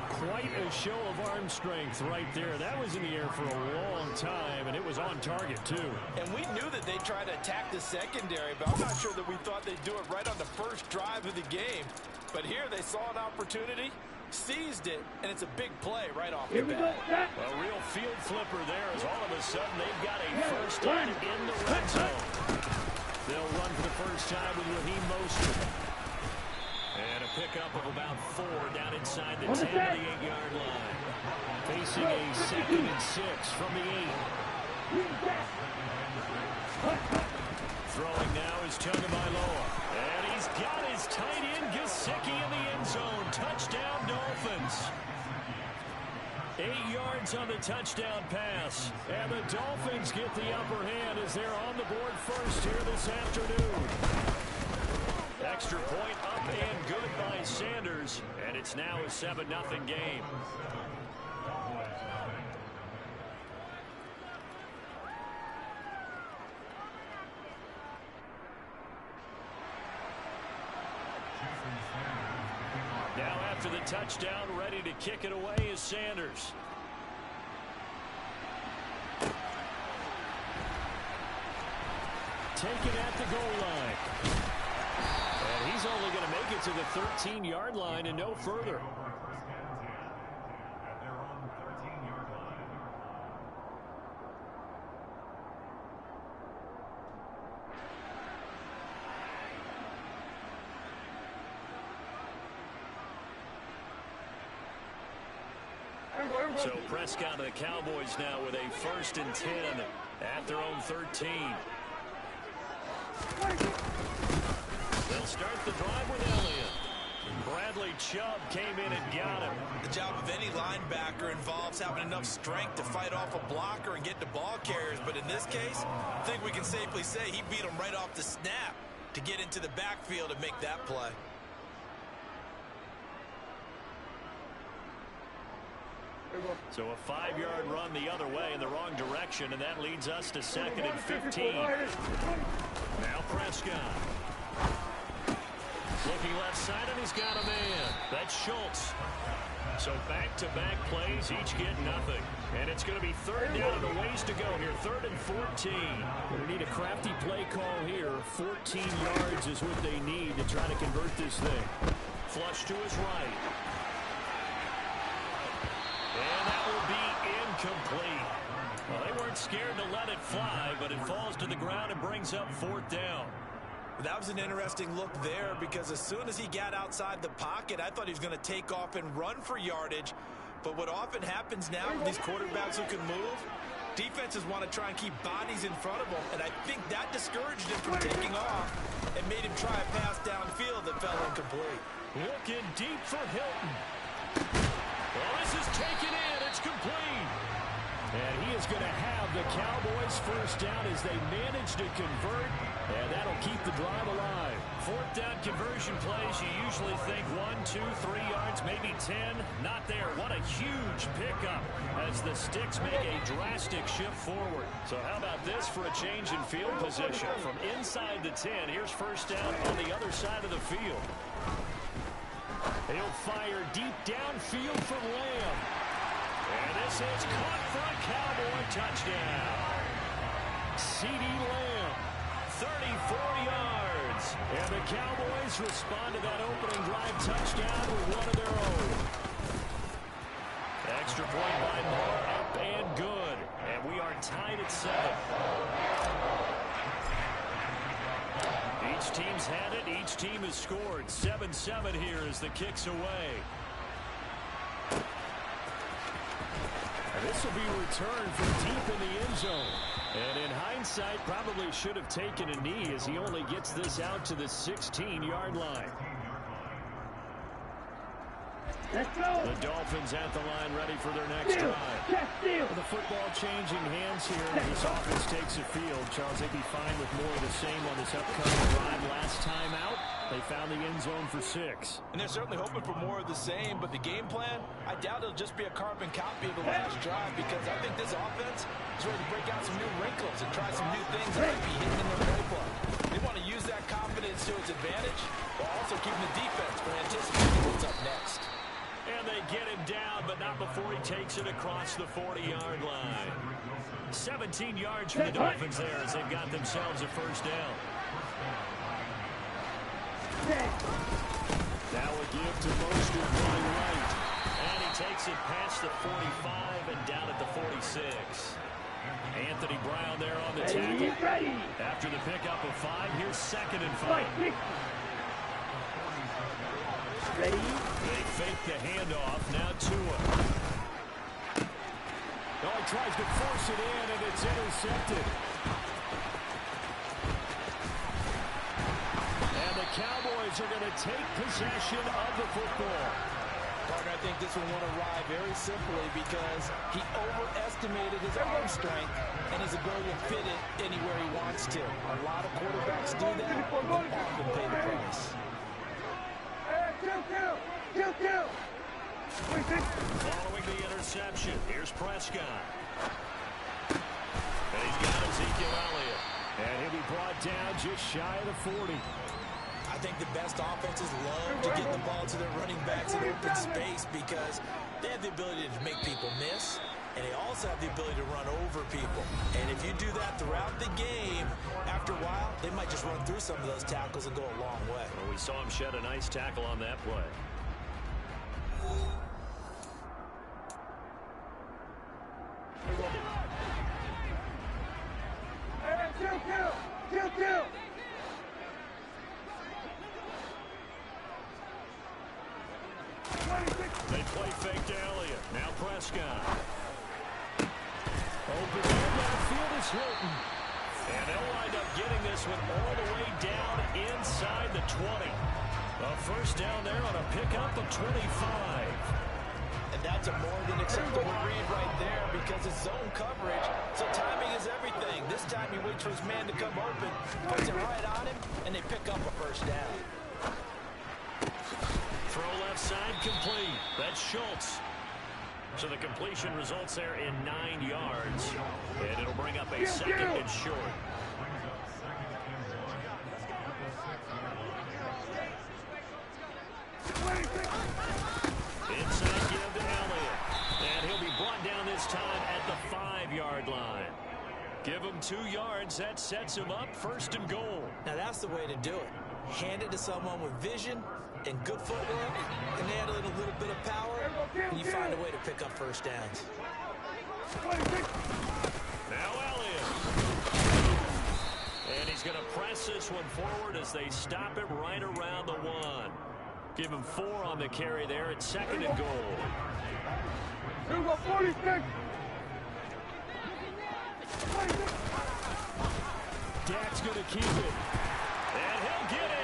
Quite a show of arm strength right there. That was in the air for a long time, and it was on target, too.
And we knew that they'd try to attack the secondary, but I'm not sure that we thought they'd do it right on the first drive of the game. But here they saw an opportunity, seized it, and it's a big play right off the bat.
A real field flipper there as all of a sudden they've got a first down in the red zone. They'll run for the first time with Raheem Mostert. And a pickup of about 4 down inside the 10 to the 8-yard line. Facing a 2nd and 6 from the 8. Throwing now is Tagovailoa. And he's got his tight end Gesicki in the end zone. Touchdown Dolphins. 8 yards on the touchdown pass. And the Dolphins get the upper hand as they're on the board first here this afternoon. Extra point up and good by Sanders. And it's now a 7-0 game. Now after the touchdown, ready to kick it away is Sanders. Taken at the goal line. And he's only going to make it to the 13-yard line and no further. So Prescott and the Cowboys now with a 1st and 10 at their own 13. They'll start the drive with Elliott. Bradley Chubb came in and got him.
The job of any linebacker involves having enough strength to fight off a blocker and get to ball carriers. But in this case, I think we can safely say he beat him right off the snap to get into the backfield and make that play.
So a 5-yard run the other way in the wrong direction, and that leads us to 2nd and 15. Now Prescott. Looking left side, and he's got a man. That's Schultz. So back-to-back plays, each get nothing. And it's going to be 3rd down and a ways to go here. 3rd and 14. They need a crafty play call here. 14 yards is what they need to try to convert this thing. Flush to his right. And that will be incomplete. Well, they weren't scared to let it fly, but it falls to the ground and brings up 4th down.
That was an interesting look there because as soon as he got outside the pocket, I thought he was going to take off and run for yardage. But what often happens now with these quarterbacks who can move, defenses want to try and keep bodies in front of them, and I think that discouraged him from taking off and made him try a pass downfield that fell incomplete.
Looking deep for Hilton. Well, this is taken in. It's complete. And he is going to have the Cowboys first down as they manage to convert, and that'll keep the drive alive.
Fourth down conversion plays, you usually think 1, 2, 3 yards, maybe 10. Not there. What a huge pickup as the Sticks make a drastic shift forward. So how about this for a change in field position? From inside the 10, here's first down on the other side of the field. He'll fire deep downfield from Lamb. And this is caught for a Cowboy touchdown. C.D. Lamb, 34 yards. And the Cowboys respond to that opening drive touchdown with one of their own. Extra point by Moore, up and good. And we are tied at 7. Each team's had it. Each team has scored. 7-7 here as the kick's away. This will be returned from deep in the end zone. And in hindsight, probably should have taken a knee as he only gets this out to the 16-yard line.
Let's go.
The Dolphins at the line ready for their next drive. With the football changing hands here as this offense takes the field. Charles, they'd be fine with more of the same on this upcoming drive. Last time out, they found the end zone for 6.
And they're certainly hoping for more of the same, but the game plan, I doubt it'll just be a carbon copy of the last drive because I think this offense is ready to break out some new wrinkles and try some new things that might be hidden in their playbook. They want to use that confidence to its advantage while also keeping the defense from anticipating what's up next.
And they get him down, but not before he takes it across the 40-yard line. 17 yards for the Dolphins there as they've got themselves a first down. Now a give to Mostert going right. And he takes it past the 45 and down at the 46. Anthony Brown there on the tackle. After the pickup of 5, here's 2nd and 5.
Ready?
They fake the handoff. Now Tua. Oh, he tries to force it in, and it's intercepted. And the Cowboys are going to take possession of the football.
Partner, I think this one won a ride very simply because he overestimated his arm strength and his ability to fit it anywhere he wants to. A lot of quarterbacks do that and often pay the price.
Kill.
Following the interception, here's Prescott. And he's got Ezekiel Elliott. And he'll be brought down just shy of the 40.
I think the best offenses love to get the ball to their running backs in open space because they have the ability to make people miss, and they also have the ability to run over people. And if you do that throughout the game, after a while, they might just run through some of those tackles and go a long way.
Well, we saw him shed a nice tackle on that play.
Kill.
They play fake to Elliott. Now Prescott. Open downfield is Hilton. And they'll wind up getting this one all the way down inside the 20. A first down there on a pickup of 25.
And that's a more than acceptable read right there because it's zone coverage, so timing is everything. This time he waits for his man to come open, puts it right on him, and they pick up a first down.
Throw left side complete. That's Schultz. So the completion results there in 9 yards. And it'll bring up a 2nd and short. Inside give to Elliott. And he'll be brought down this time at the 5-yard line. Give him 2 yards. That sets him up 1st and goal.
Now that's the way to do it. Hand it to someone with vision and good footwork, and add in a little bit of power, and you find a way to pick up first downs.
Now Elliott. And he's going to press this one forward as they stop it right around the 1. Give him 4 on the carry there at 2nd and goal. Dak's going to keep it. And he'll get in.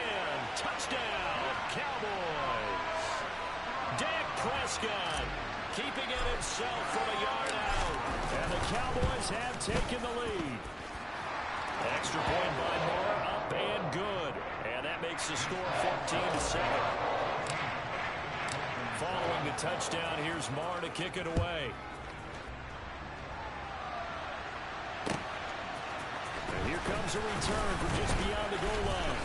Touchdown, Cowboys. Dak Prescott keeping it himself from a yard out. And the Cowboys have taken the lead. Extra point by Moore, up and good. And that makes the score 14-7. Following the touchdown, here's Moore to kick it away. And here comes a return from just beyond the goal line.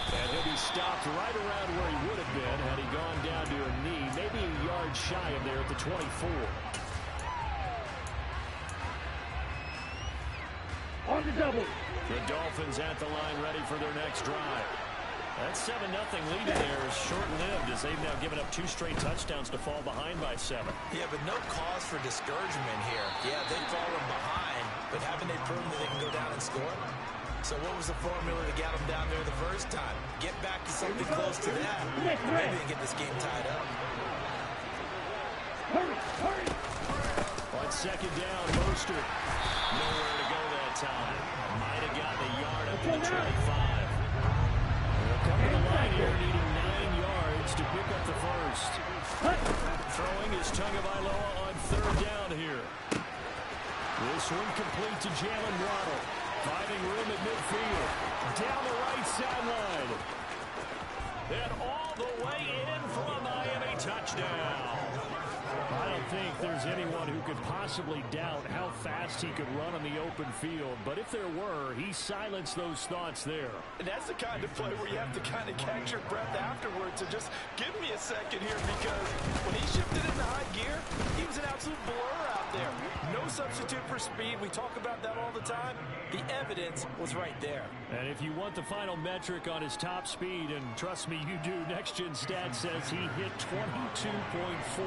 And he'll be stopped right around where he would have been had he gone down to a knee, maybe a yard shy of there at the 24.
On the double.
The Dolphins at the line ready for their next drive. That 7-0 lead in there is short-lived as they've now given up 2 straight touchdowns to fall behind by 7.
Yeah, but no cause for discouragement here. Yeah, they've fallen behind, but haven't they proven that they can go down and score? So what was the formula to get them down there the first time? Get back to something close to that. Maybe they get this game tied up.
Hurry.
On second down, Mostert. Nowhere to go that time. Might have gotten a yard up to the 25. They'll come to the line here, needing 9 yards to pick up the first. Throwing is Tagovailoa on third down here. This one complete to Jalen Waddle. Finding room at midfield. Down the right sideline. And all the way in for a Miami touchdown. I don't think there's anyone who could possibly doubt how fast he could run on the open field. But if there were, he silenced those thoughts there.
And that's the kind of play where you have to kind of catch your breath afterwards. So just give me a second here, because when he shifted into high gear, he was an absolute blur out there. No substitute for speed. We talk about that all the time. The evidence was right there.
And if you want the final metric on his top speed, and trust me, you do, Next Gen Stats says he hit 22.4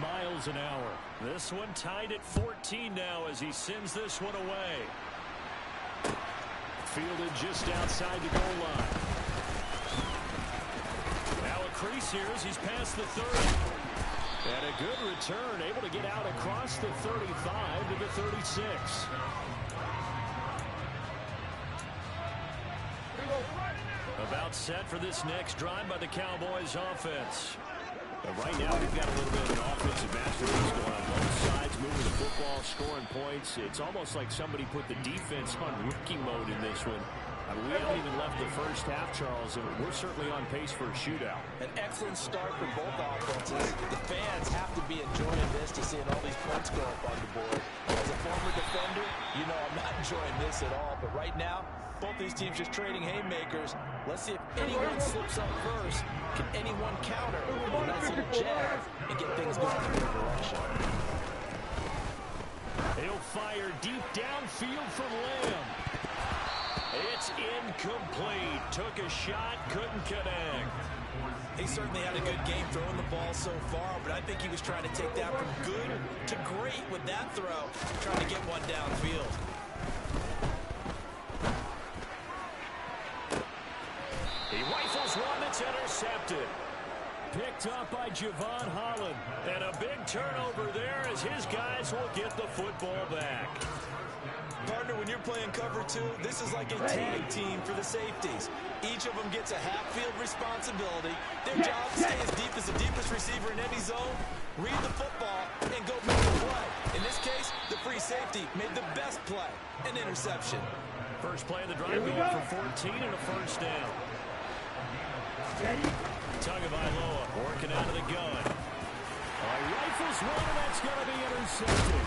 miles an hour. This one tied at 14 now as he sends this one away. Fielded just outside the goal line. Now a crease here as he's past the 30. And a good return, able to get out across the 35 to the 36. About set for this next drive by the Cowboys offense. But right now, we've got a little bit of an offensive masterpiece going on both sides, moving the football, scoring points. It's almost like somebody put the defense on rookie mode in this one. I mean, we haven't even left the first half, Charles, and we're certainly on pace for a shootout.
An excellent start for both offenses. The fans have to be enjoying this to seeing all these points go up on the board. As a former defender, you know I'm not enjoying this at all. But right now, both these teams just trading haymakers. Let's see if anyone slips up first. Can anyone counter a nice little jab and get things going in their direction?
He'll fire deep downfield from Lamb. It's incomplete. Took a shot, couldn't connect.
He certainly had a good game throwing the ball so far, but I think he was trying to take that from good to great with that throw, trying to get one downfield.
He rifles one that's intercepted. Picked up by Javon Holland. And a big turnover there as his guys will get the football back.
Partner, when you're playing cover 2, this is like a tag team for the safeties. Each of them gets a half-field responsibility. Their job is to stay as deep as the deepest receiver in any zone, read the football, and go make a play. In this case, the free safety made the best play, an interception.
First play of the drive going for 14 and a first down. Tagovailoa working out of the gun. Rifles one, and that's going to be intercepted.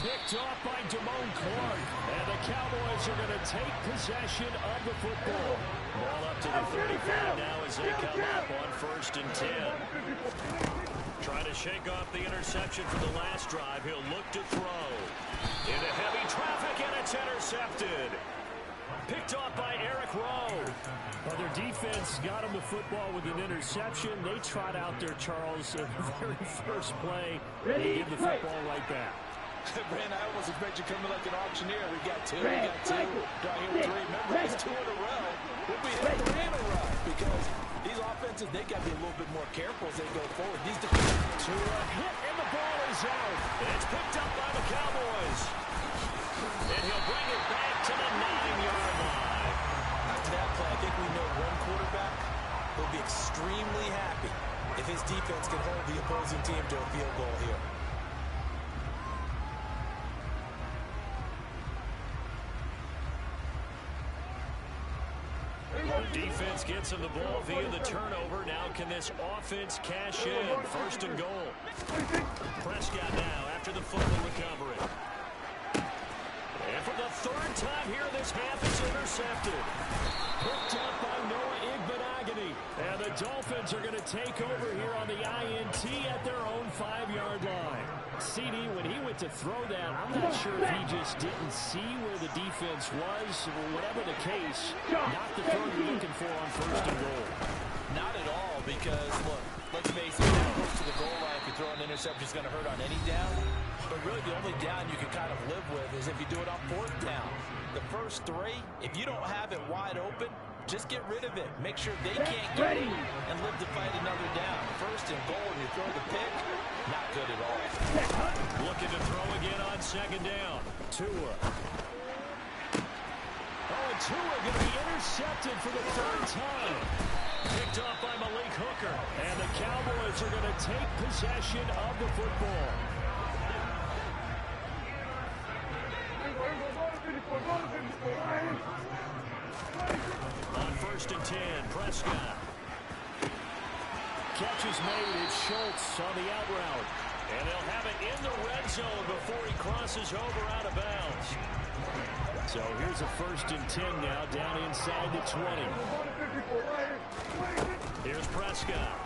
Picked off by Damone Clark. And the Cowboys are going to take possession of the football. Ball up to the 35 now as they come up on 1st and 10. Trying to shake off the interception from the last drive. He'll look to throw. Into heavy traffic, and it's intercepted. Picked off by Eric Rowe. Well, their defense got him the football with an interception. They trot out there, Charles, in the very first play. They give the football right back.
Brand, I almost expect you coming like an auctioneer. We got 2, we got 2. Got here with 3. Remember, it's 2 in a row. We'll be hit 3 in a row because these offenses, they got to be a little bit more careful as they go forward. These defenses.
To a hit, and the ball is out. And it's picked up by the Cowboys. And he'll bring it back to the 9-yard line.
After that play, I think we know one quarterback will be extremely happy if his defense can hold the opposing team to a field goal here.
The defense gets him the ball via the turnover. Now can this offense cash in? First and goal. Prescott now after the fumble recovery. And for the third time here this half is intercepted. Picked up by Noah Igbenogany. And the Dolphins are going to take over here on the INT at their own 5-yard line. CD, when he went to throw that, I'm not sure if he just didn't see where the defense was. Whatever the case, not the throw you're looking for on first and goal.
Not at all, because, look, let's face it, that goes to the goal line. If you throw an interception, it's going to hurt on any down. But really, the only down you can kind of live with is if you do it on fourth down. The first three, if you don't have it wide open, just get rid of it. Make sure they can't get it and live to fight another down. First and goal, and you throw the pick, not good at all.
Looking to throw again on second down. Tua. Oh, and Tua going to be intercepted for the third time. Picked off by Malik Hooker. And the Cowboys are going to take possession of the football. On first and 10, Prescott. Catch is made. It's Schultz on the out route. And they'll have it in the red zone before he crosses over out of bounds. So here's a first and 10 now down inside the 20. Here's Prescott.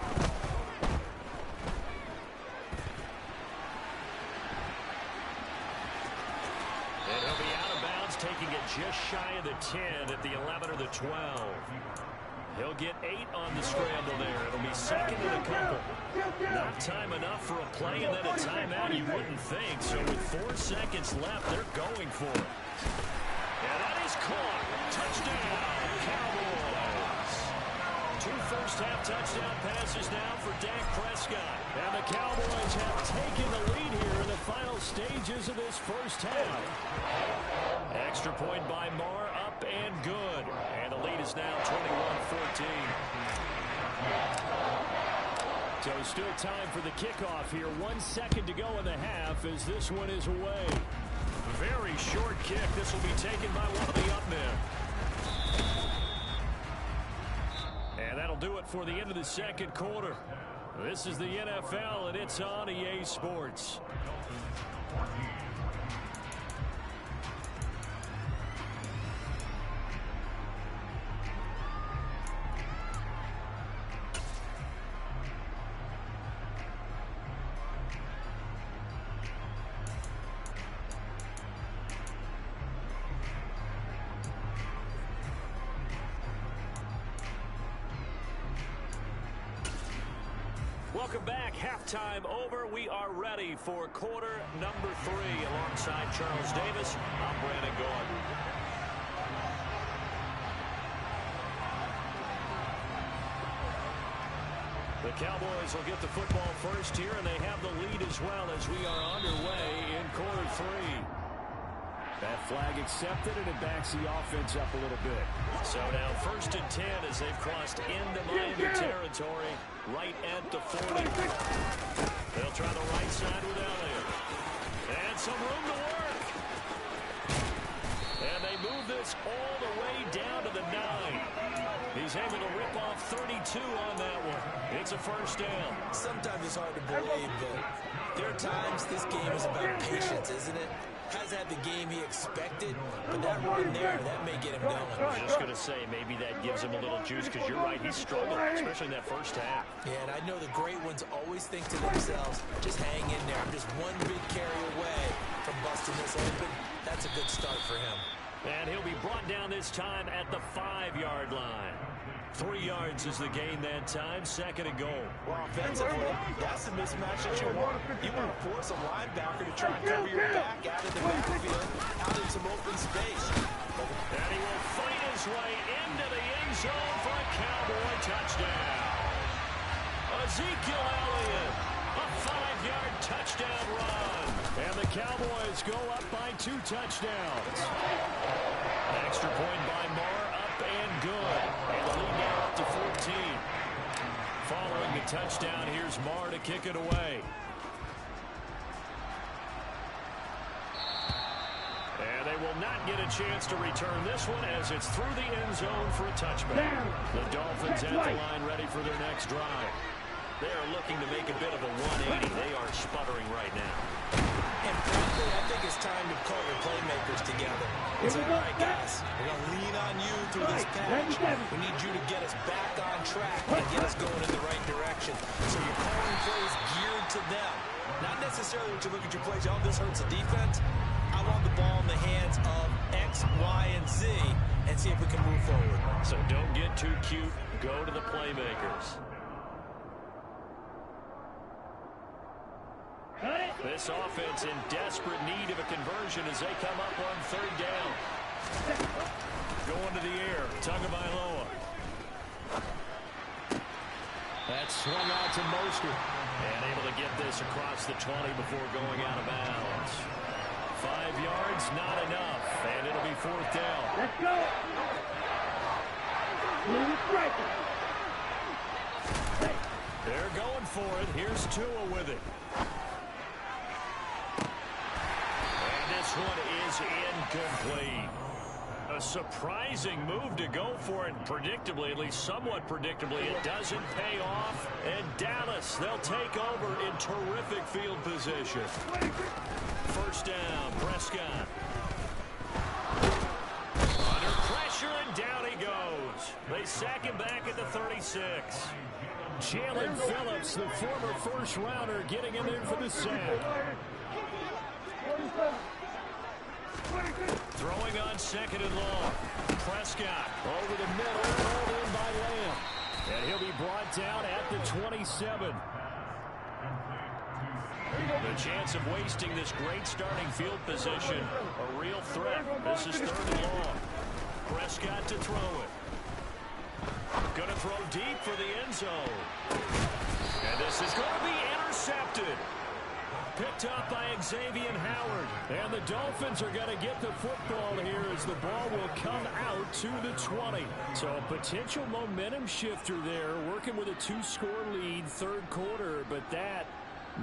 And he'll be out of bounds, taking it just shy of the 10 at the 11 or the 12. He'll get 8 on the scramble there. It'll be second and a couple. Not time enough for a play and then a timeout, you wouldn't think. So with 4 seconds left, they're going for it. And that is caught. Touchdown, Cowboys. 2 first-half touchdown passes now for Dak Prescott. And the Cowboys have taken the lead here in the final stages of this first half. Extra point by Marr, up and good. And the lead is now 21-14. So still time for the kickoff here. 1 second to go in the half as this one is away. Very short kick. This will be taken by one of the up men. And that'll do it for the end of the second quarter. This is the NFL, and it's on EA Sports. Welcome back. Halftime over. We are ready for quarter number 3. Alongside Charles Davis, I'm Brandon Gordon. The Cowboys will get the football first here, and they have the lead as well as we are underway in quarter 3. That flag accepted, and it backs the offense up a little bit. So now first and 10 as they've crossed into Miami territory, right at the 40. They'll try the right side with Elliott. And some room to work. And they move this all the way down to the 9. He's able to rip off 32 on that one. It's a first down.
Sometimes it's hard to believe, but there are times this game is about patience, isn't it? Hasn't had the game he expected, but that run there, that may get him going.
I was just going to say, maybe that gives him a little juice, because you're right, he struggled, especially in that first half.
Yeah, and I know the great ones always think to themselves, just hang in there. I'm just one big carry away from busting this open. That's a good start for him.
And he'll be brought down this time at the 5-yard line. 3 yards is the gain that time, second and goal.
Well, offensively, that's the mismatch that you want. You want to force a linebacker to try and cover your back out of the backfield, out in some open space.
And he will fight his way into the end zone for a Cowboy touchdown. Ezekiel Elliott, a 5-yard touchdown run. And the Cowboys go up by 2 touchdowns. Extra point by Marr, up and good. And the lead now up to 14. Following the touchdown, here's Marr to kick it away. And they will not get a chance to return this one as it's through the end zone for a touchback. The Dolphins at the line ready for their next drive. They are looking to make a bit of a 180. They are sputtering right now.
And frankly, I think it's time to call your playmakers together. It's all right, guys. We're going to lean on you through this patch. We need you to get us back on track and get us going in the right direction. So you're calling plays geared to them. Not necessarily what you look at your plays, oh, this hurts the defense. I want the ball in the hands of X, Y, and Z and see if we can move forward.
So don't get too cute. Go to the playmakers. This offense in desperate need of a conversion as they come up on third down. Going to the air, Tagovailoa. That's swung out to Mostert. And able to get this across the 20 before going out of bounds. 5 yards, not enough. And it'll be fourth down.
Let's go.
They're going for it. Here's Tua with it. This one is incomplete. A surprising move to go for it. Predictably, at least somewhat predictably, it doesn't pay off. And Dallas, they'll take over in terrific field position. First down, Prescott. Under pressure, and down he goes. They sack him back at the 36. Jalen Phillips, the former first-rounder, getting him in for the sack. Throwing on second and long. Prescott over the middle, rolled in by Lamb. And he'll be brought down at the 27. The chance of wasting this great starting field position, a real threat. This is third and long. Prescott to throw it. Going to throw deep for the end zone. And this is going to be intercepted. Picked up by Xavier Howard. And the Dolphins are going to get the football here as the ball will come out to the 20. So a potential momentum shifter there, working with a 2-score lead, third quarter, but that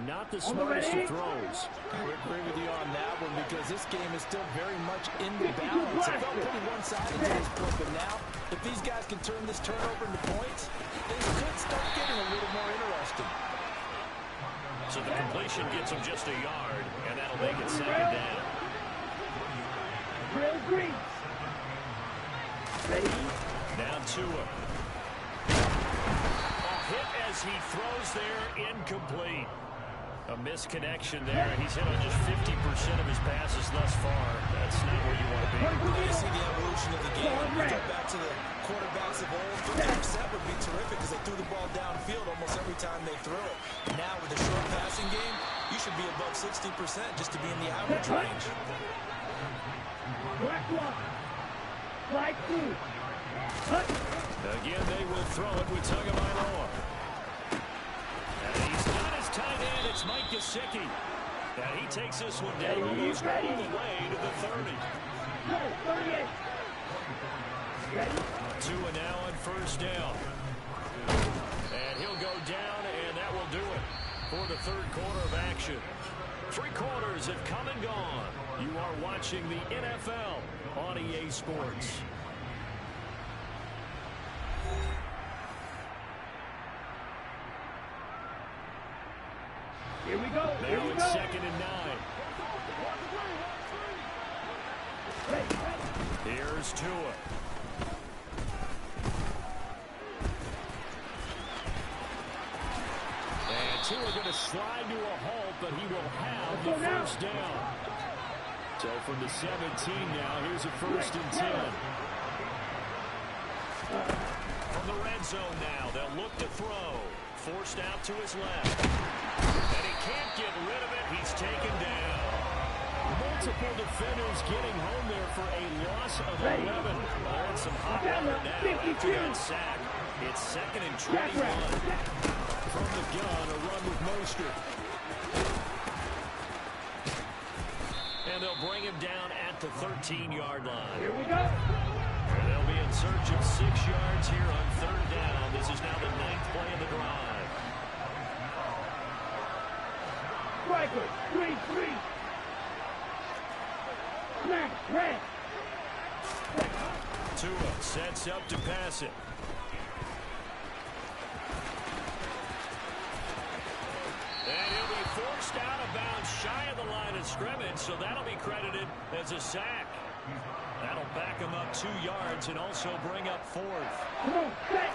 not the smartest of throws.
I would agree with you on that one because this game is still very much in the balance. It felt pretty one-sided to this point, but now if these guys can turn this turnover into points, things could start getting a little more interesting.
So the completion gets him just a yard, and that'll make it second down. Now Tua. A hit as he throws there, incomplete. A misconnection there, and he's hit on just 50% of his passes thus far. That's not where you want to be.
You see the evolution of the game. You go back to the quarterbacks of old. 50% would be terrific because they threw the ball downfield almost every time they threw it. Now with the short passing game, you should be above 60% just to be in the average range.
Again, they will throw it with Tagovailoa. And he's got his tight end. It's Mike Gesicki. And he takes this one down almost all the way to the 30. Tua now on first down. And he'll go down, and that will do it for the third quarter of action. 3 quarters have come and gone. You are watching the NFL on EA Sports.
Here we go.
Now it's second and 9. Here's Tua. And Tua going to slide to a halt, but he will have the first down. So from the 17 now, here's a first and 10. From the red zone now, they'll look to throw. Forced out to his left. And he can't get rid of it. He's taken down. Multiple defenders getting home there for a loss of 11. And some hot water now after that sack. It's second and 21. From the gun, a run with Mostert. And they'll bring him down at the 13-yard line.
Here we go.
And they'll be in search of 6 yards here on third down. This is now the 9th play of the drive.
Striker, 3-3. Snap.
Tua sets up to pass it. And he'll be forced out of bounds shy of the line of scrimmage, so that'll be credited as a sack. That'll back him up 2 yards and also bring up 4th.
Come on, set.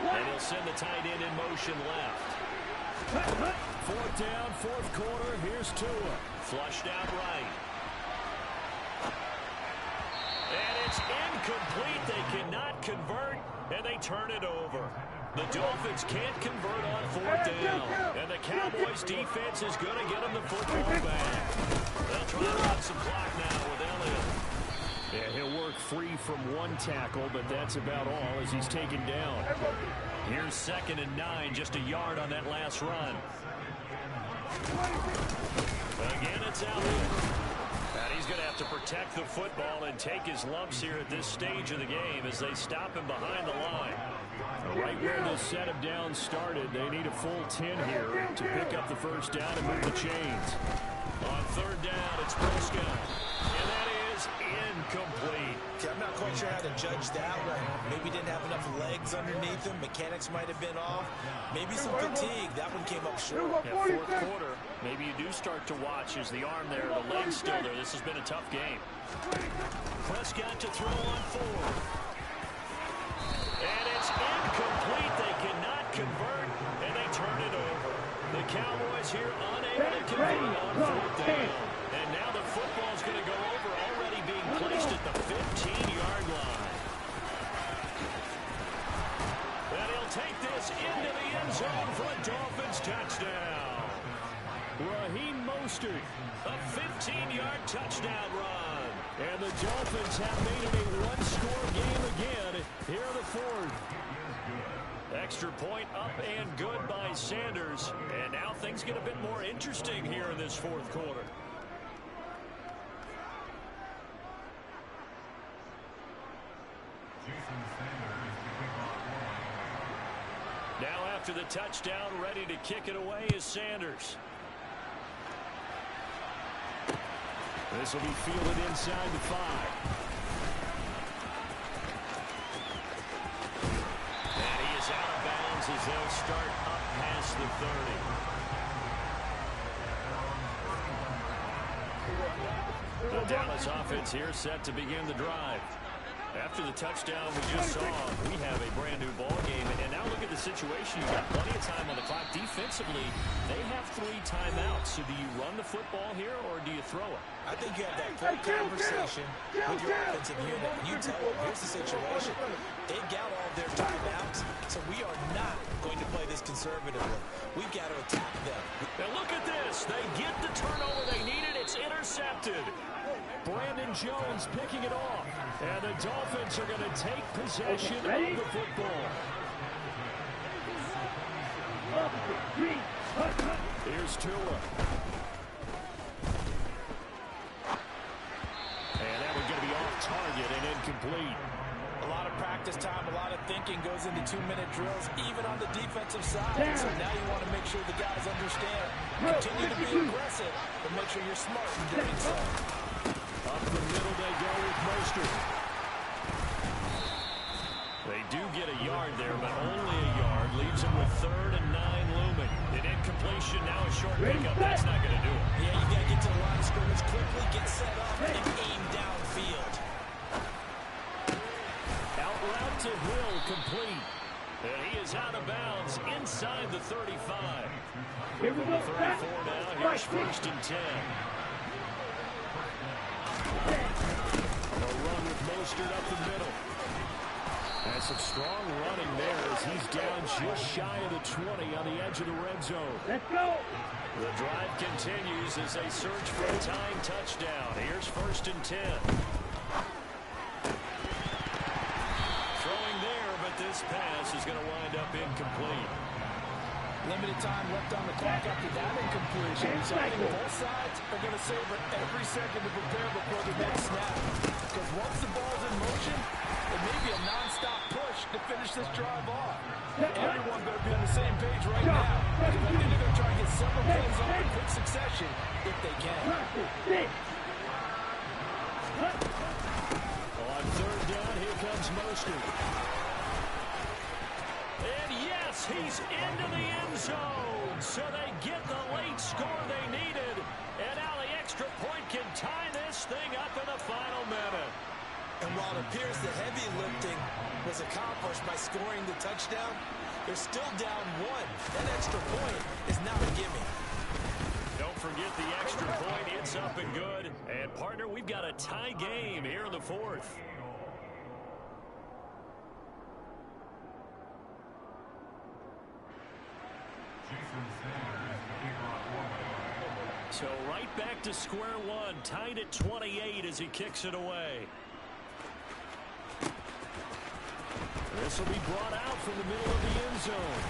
And he'll send the tight end in motion left. 4th down, 4th quarter. Here's Tua. Flushed out right. And it's incomplete. They cannot convert, and they turn it over. The Dolphins can't convert on 4th down. And the Cowboys' defense is going to get them the football back. They'll try to run some clock now with Elliott.
Yeah, he'll work free from 1 tackle, but that's about all as he's taken down.
Here's 2nd and 9, just a yard on that last run. Again, it's Elliott. And he's going to have to protect the football and take his lumps here at this stage of the game as they stop him behind the line.
Right where this set of downs started, they need a full 10 here to pick up the first down and move the chains.
On 3rd down, it's Prescott. And that is incomplete.
Okay, I'm not quite sure how to judge that one. Maybe didn't have enough legs underneath him. Mechanics might have been off. Maybe some fatigue. That one came up short.
Yeah, 4th quarter, maybe you do start to watch as the arm there, the leg's still there. This has been a tough game. Prescott to throw on 4th. And it's incomplete. They cannot convert, and they turn it over. The Cowboys here unable to convert on 4th down. And now the football's going to go over, already being placed at the 15-yard line. And he'll take this into the end zone for a Dolphins touchdown.
Raheem Mostert.
A 15-yard touchdown run.
And the Dolphins have made it a 1-score game again here in the 4th.
Extra point up and good by Sanders. And now things get a bit more interesting here in this 4th quarter. Now after the touchdown, ready to kick it away is Sanders.
This will be fielded inside the 5.
And he is out of bounds as they'll start up past the 30. The Dallas offense here set to begin the drive. After the touchdown we just saw, we have a brand new ball game. And now look at the situation. You've got plenty of time on the clock. Defensively, they have 3 timeouts. So do you run the football here or do you throw it?
I think you have that full conversation with your offensive unit. And you tell them, here's the situation. They got all their timeouts, so we are not going to play this conservatively. We've got to attack them.
Now look at this. They get the turnover they needed. It's intercepted.
Brandon Jones picking it off. And the Dolphins are going to take possession of the football. Here's Tua. And that one's going to be off target and incomplete.
A lot of practice time, a lot of thinking goes into 2-minute drills, even on the defensive side. So now you want to make sure the guys understand. Continue to be aggressive, but make sure you're smart in doing so.
Up the middle they go with Mostert.
They do get a yard there, but only a yard. Leaves them with 3rd and 9 looming. An incompletion, now a short pickup. That's not going to do it.
Yeah, you got to get to the line of scrimmage quickly, get set up, and aim downfield.
Out route to Hill, complete.
And he is out of bounds inside the 35.
Here we go.
34 now. Here's 1st and 10.
A run with Mostert up the middle. And some strong running there as he's down just shy of the 20 on the edge of the red zone.
Let's go.
The drive continues as they search for a tying touchdown. Here's 1st and 10. Throwing there, but this pass is going to wind up incomplete.
Limited time left on the clock after that incompletion. So I think both sides are going to savor every second to prepare before the next snap. Because once the ball's in motion, it may be a non-stop push to finish this drive off. Everyone better be on the same page right now. Because I think they're going to try to get several plays off in quick succession if they can.
On third down, here comes Mostert. And yes, he's into the end zone. So they get the late score they needed. And now the extra point can tie this thing up in the final minute.
And while it appears the heavy lifting was accomplished by scoring the touchdown, they're still down one. That extra point is now a gimme.
Don't forget the extra point. It's up and good. And, partner, we've got a tie game here in the fourth. So right back to square one. Tied at 28 as he kicks it away. This will be brought out from the middle of the end zone.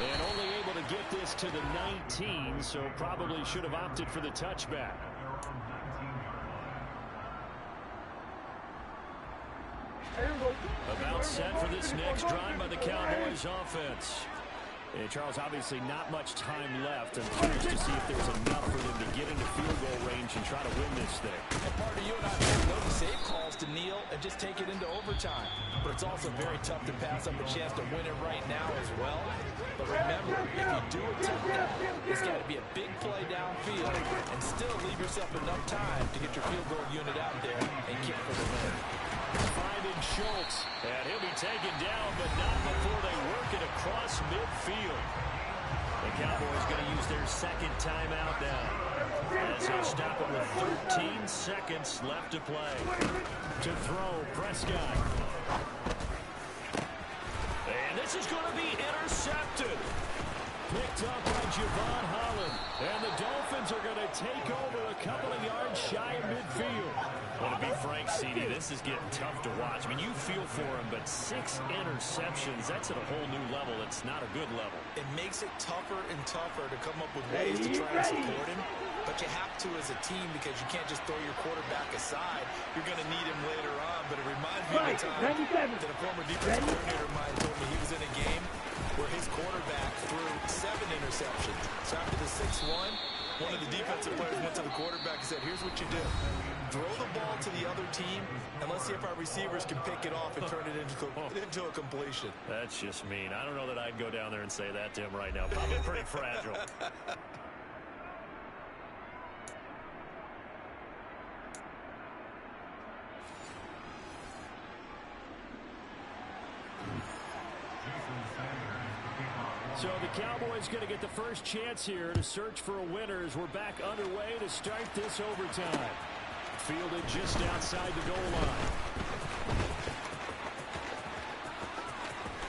And only able to get this to the 19, so probably should have opted for the touchback. About set for this next drive by the Cowboys offense. And Charles, obviously not much time left. I'm curious to see if there's enough for them to get into field goal range and try to win this thing.
And part of you and I both know the save calls to kneel and just take it into overtime. But it's also very tough to pass up a chance to win it right now as well. But remember, if you do attempt that, it's got to be a big play downfield and still leave yourself enough time to get your field goal unit out there and kick for the win.
Finding Schultz, and he'll be taken down, but not before they work it across midfield. The Cowboys going to use their second timeout now, as they'll stop it with 13 seconds left to play. To throw, Prescott. And this is going to be intercepted. Picked up by Javon Holland. And the Dolphins are going to take over a couple of yards shy of midfield. Well, to be frank, CD, this is getting tough to watch. I mean, you feel for him, but 6 interceptions, that's at a whole new level. It's not a good level.
It makes it tougher and tougher to come up with ways to try and support him. But you have to as a team because you can't just throw your quarterback aside. You're going to need him later on. But it reminds me of the time that a former defensive coordinator of mine told me he was in a game where his quarterback threw 7 interceptions. So after the 6-1, one of the defensive players went to the quarterback and said, here's what you do. Throw the ball to the other team, and let's see if our receivers can pick it off and turn it into a completion.
That's just mean. I don't know that I'd go down there and say that to him right now. Probably pretty fragile. So the Cowboys going to get the first chance here to search for a winner as we're back underway to start this overtime. Fielded just outside the goal line.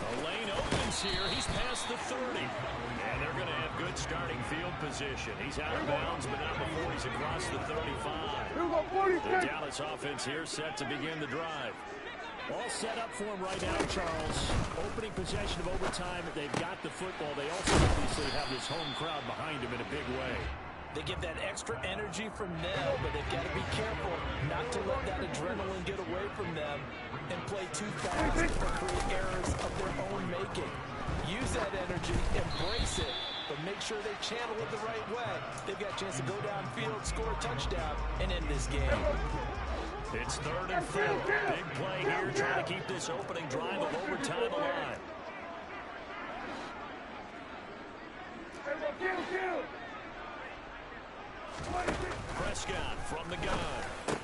A lane opens here. He's past the 30. And they're going to have good starting field position. He's out of bounds, but not before he's across the 35. The Dallas offense here set to begin the drive. All set up for him right now, Charles. Opening possession of overtime. They've got the football. They also obviously have this home crowd behind them in a big way.
They get that extra energy from them, but they've got to be careful not to let that adrenaline get away from them and play too fast or create errors of their own making. Use that energy, embrace it, but make sure they channel it the right way. They've got a chance to go downfield, score a touchdown, and end this game.
It's 3rd and 4. Big play here, trying to keep this opening drive of overtime alive. Prescott from the gun.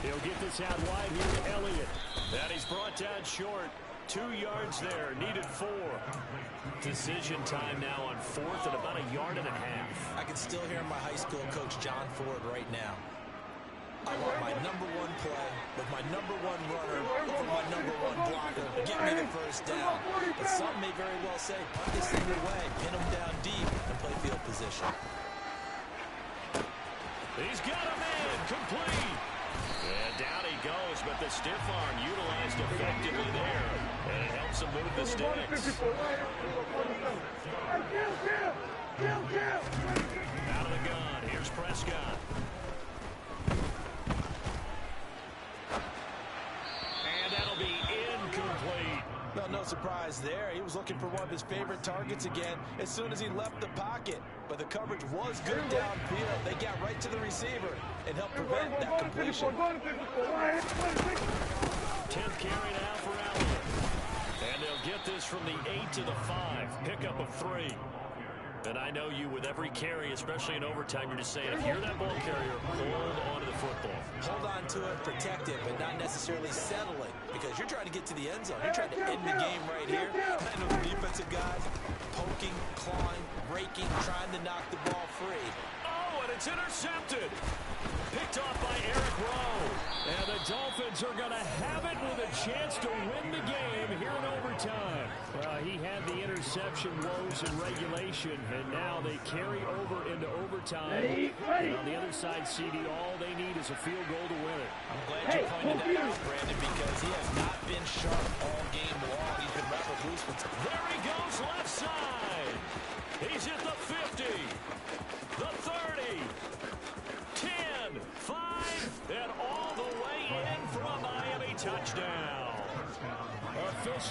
He'll get this out wide here to Elliott. And he's brought down short. 2 yards there, needed 4. Decision time now on 4th and about 1.5 yards.
I can still hear my high school coach, John Ford, right now. I want my number 1 play with my number 1 runner over my number 1 blocker. Get me the first down. But some may very well say, punt this thing away, pin them down deep, and play field position.
He's got a man, complete. And down he goes, but the stiff arm utilized effectively there. And it helps him move the sticks. Out of the gun, here's Prescott. And that'll be incomplete.
No, no surprise there. He was looking for one of his favorite targets again as soon as he left the pocket. But the coverage was good downfield. They got right to the receiver and helped prevent that completion.
10th carry now for Allen. And they'll get this from the 8 to the 5. Pickup of 3. And I know you, with every carry, especially in overtime, you're just saying, if you're that ball carrier, hold on to the football.
Hold on to it, protect it, but not necessarily settle it, because you're trying to get to the end zone. You're trying to end the game right here. I know the defensive guys poking, clawing, raking, trying to knock the ball free.
Oh, and it's intercepted. Picked off by Eric Rowe. And the Dolphins are going to have it with a chance to win the game here in overtime. Well, he had the interception woes in regulation, and now they carry over into overtime. And on the other side, CD, all they need is a field goal to win it.
I'm glad you pointed that out, Brandon, because he has not been sharp all game long. He's been rattled loose.
There he goes, left side. He's at the 50, the 30, 10, 5, and all the way in for a Miami touchdown. Officially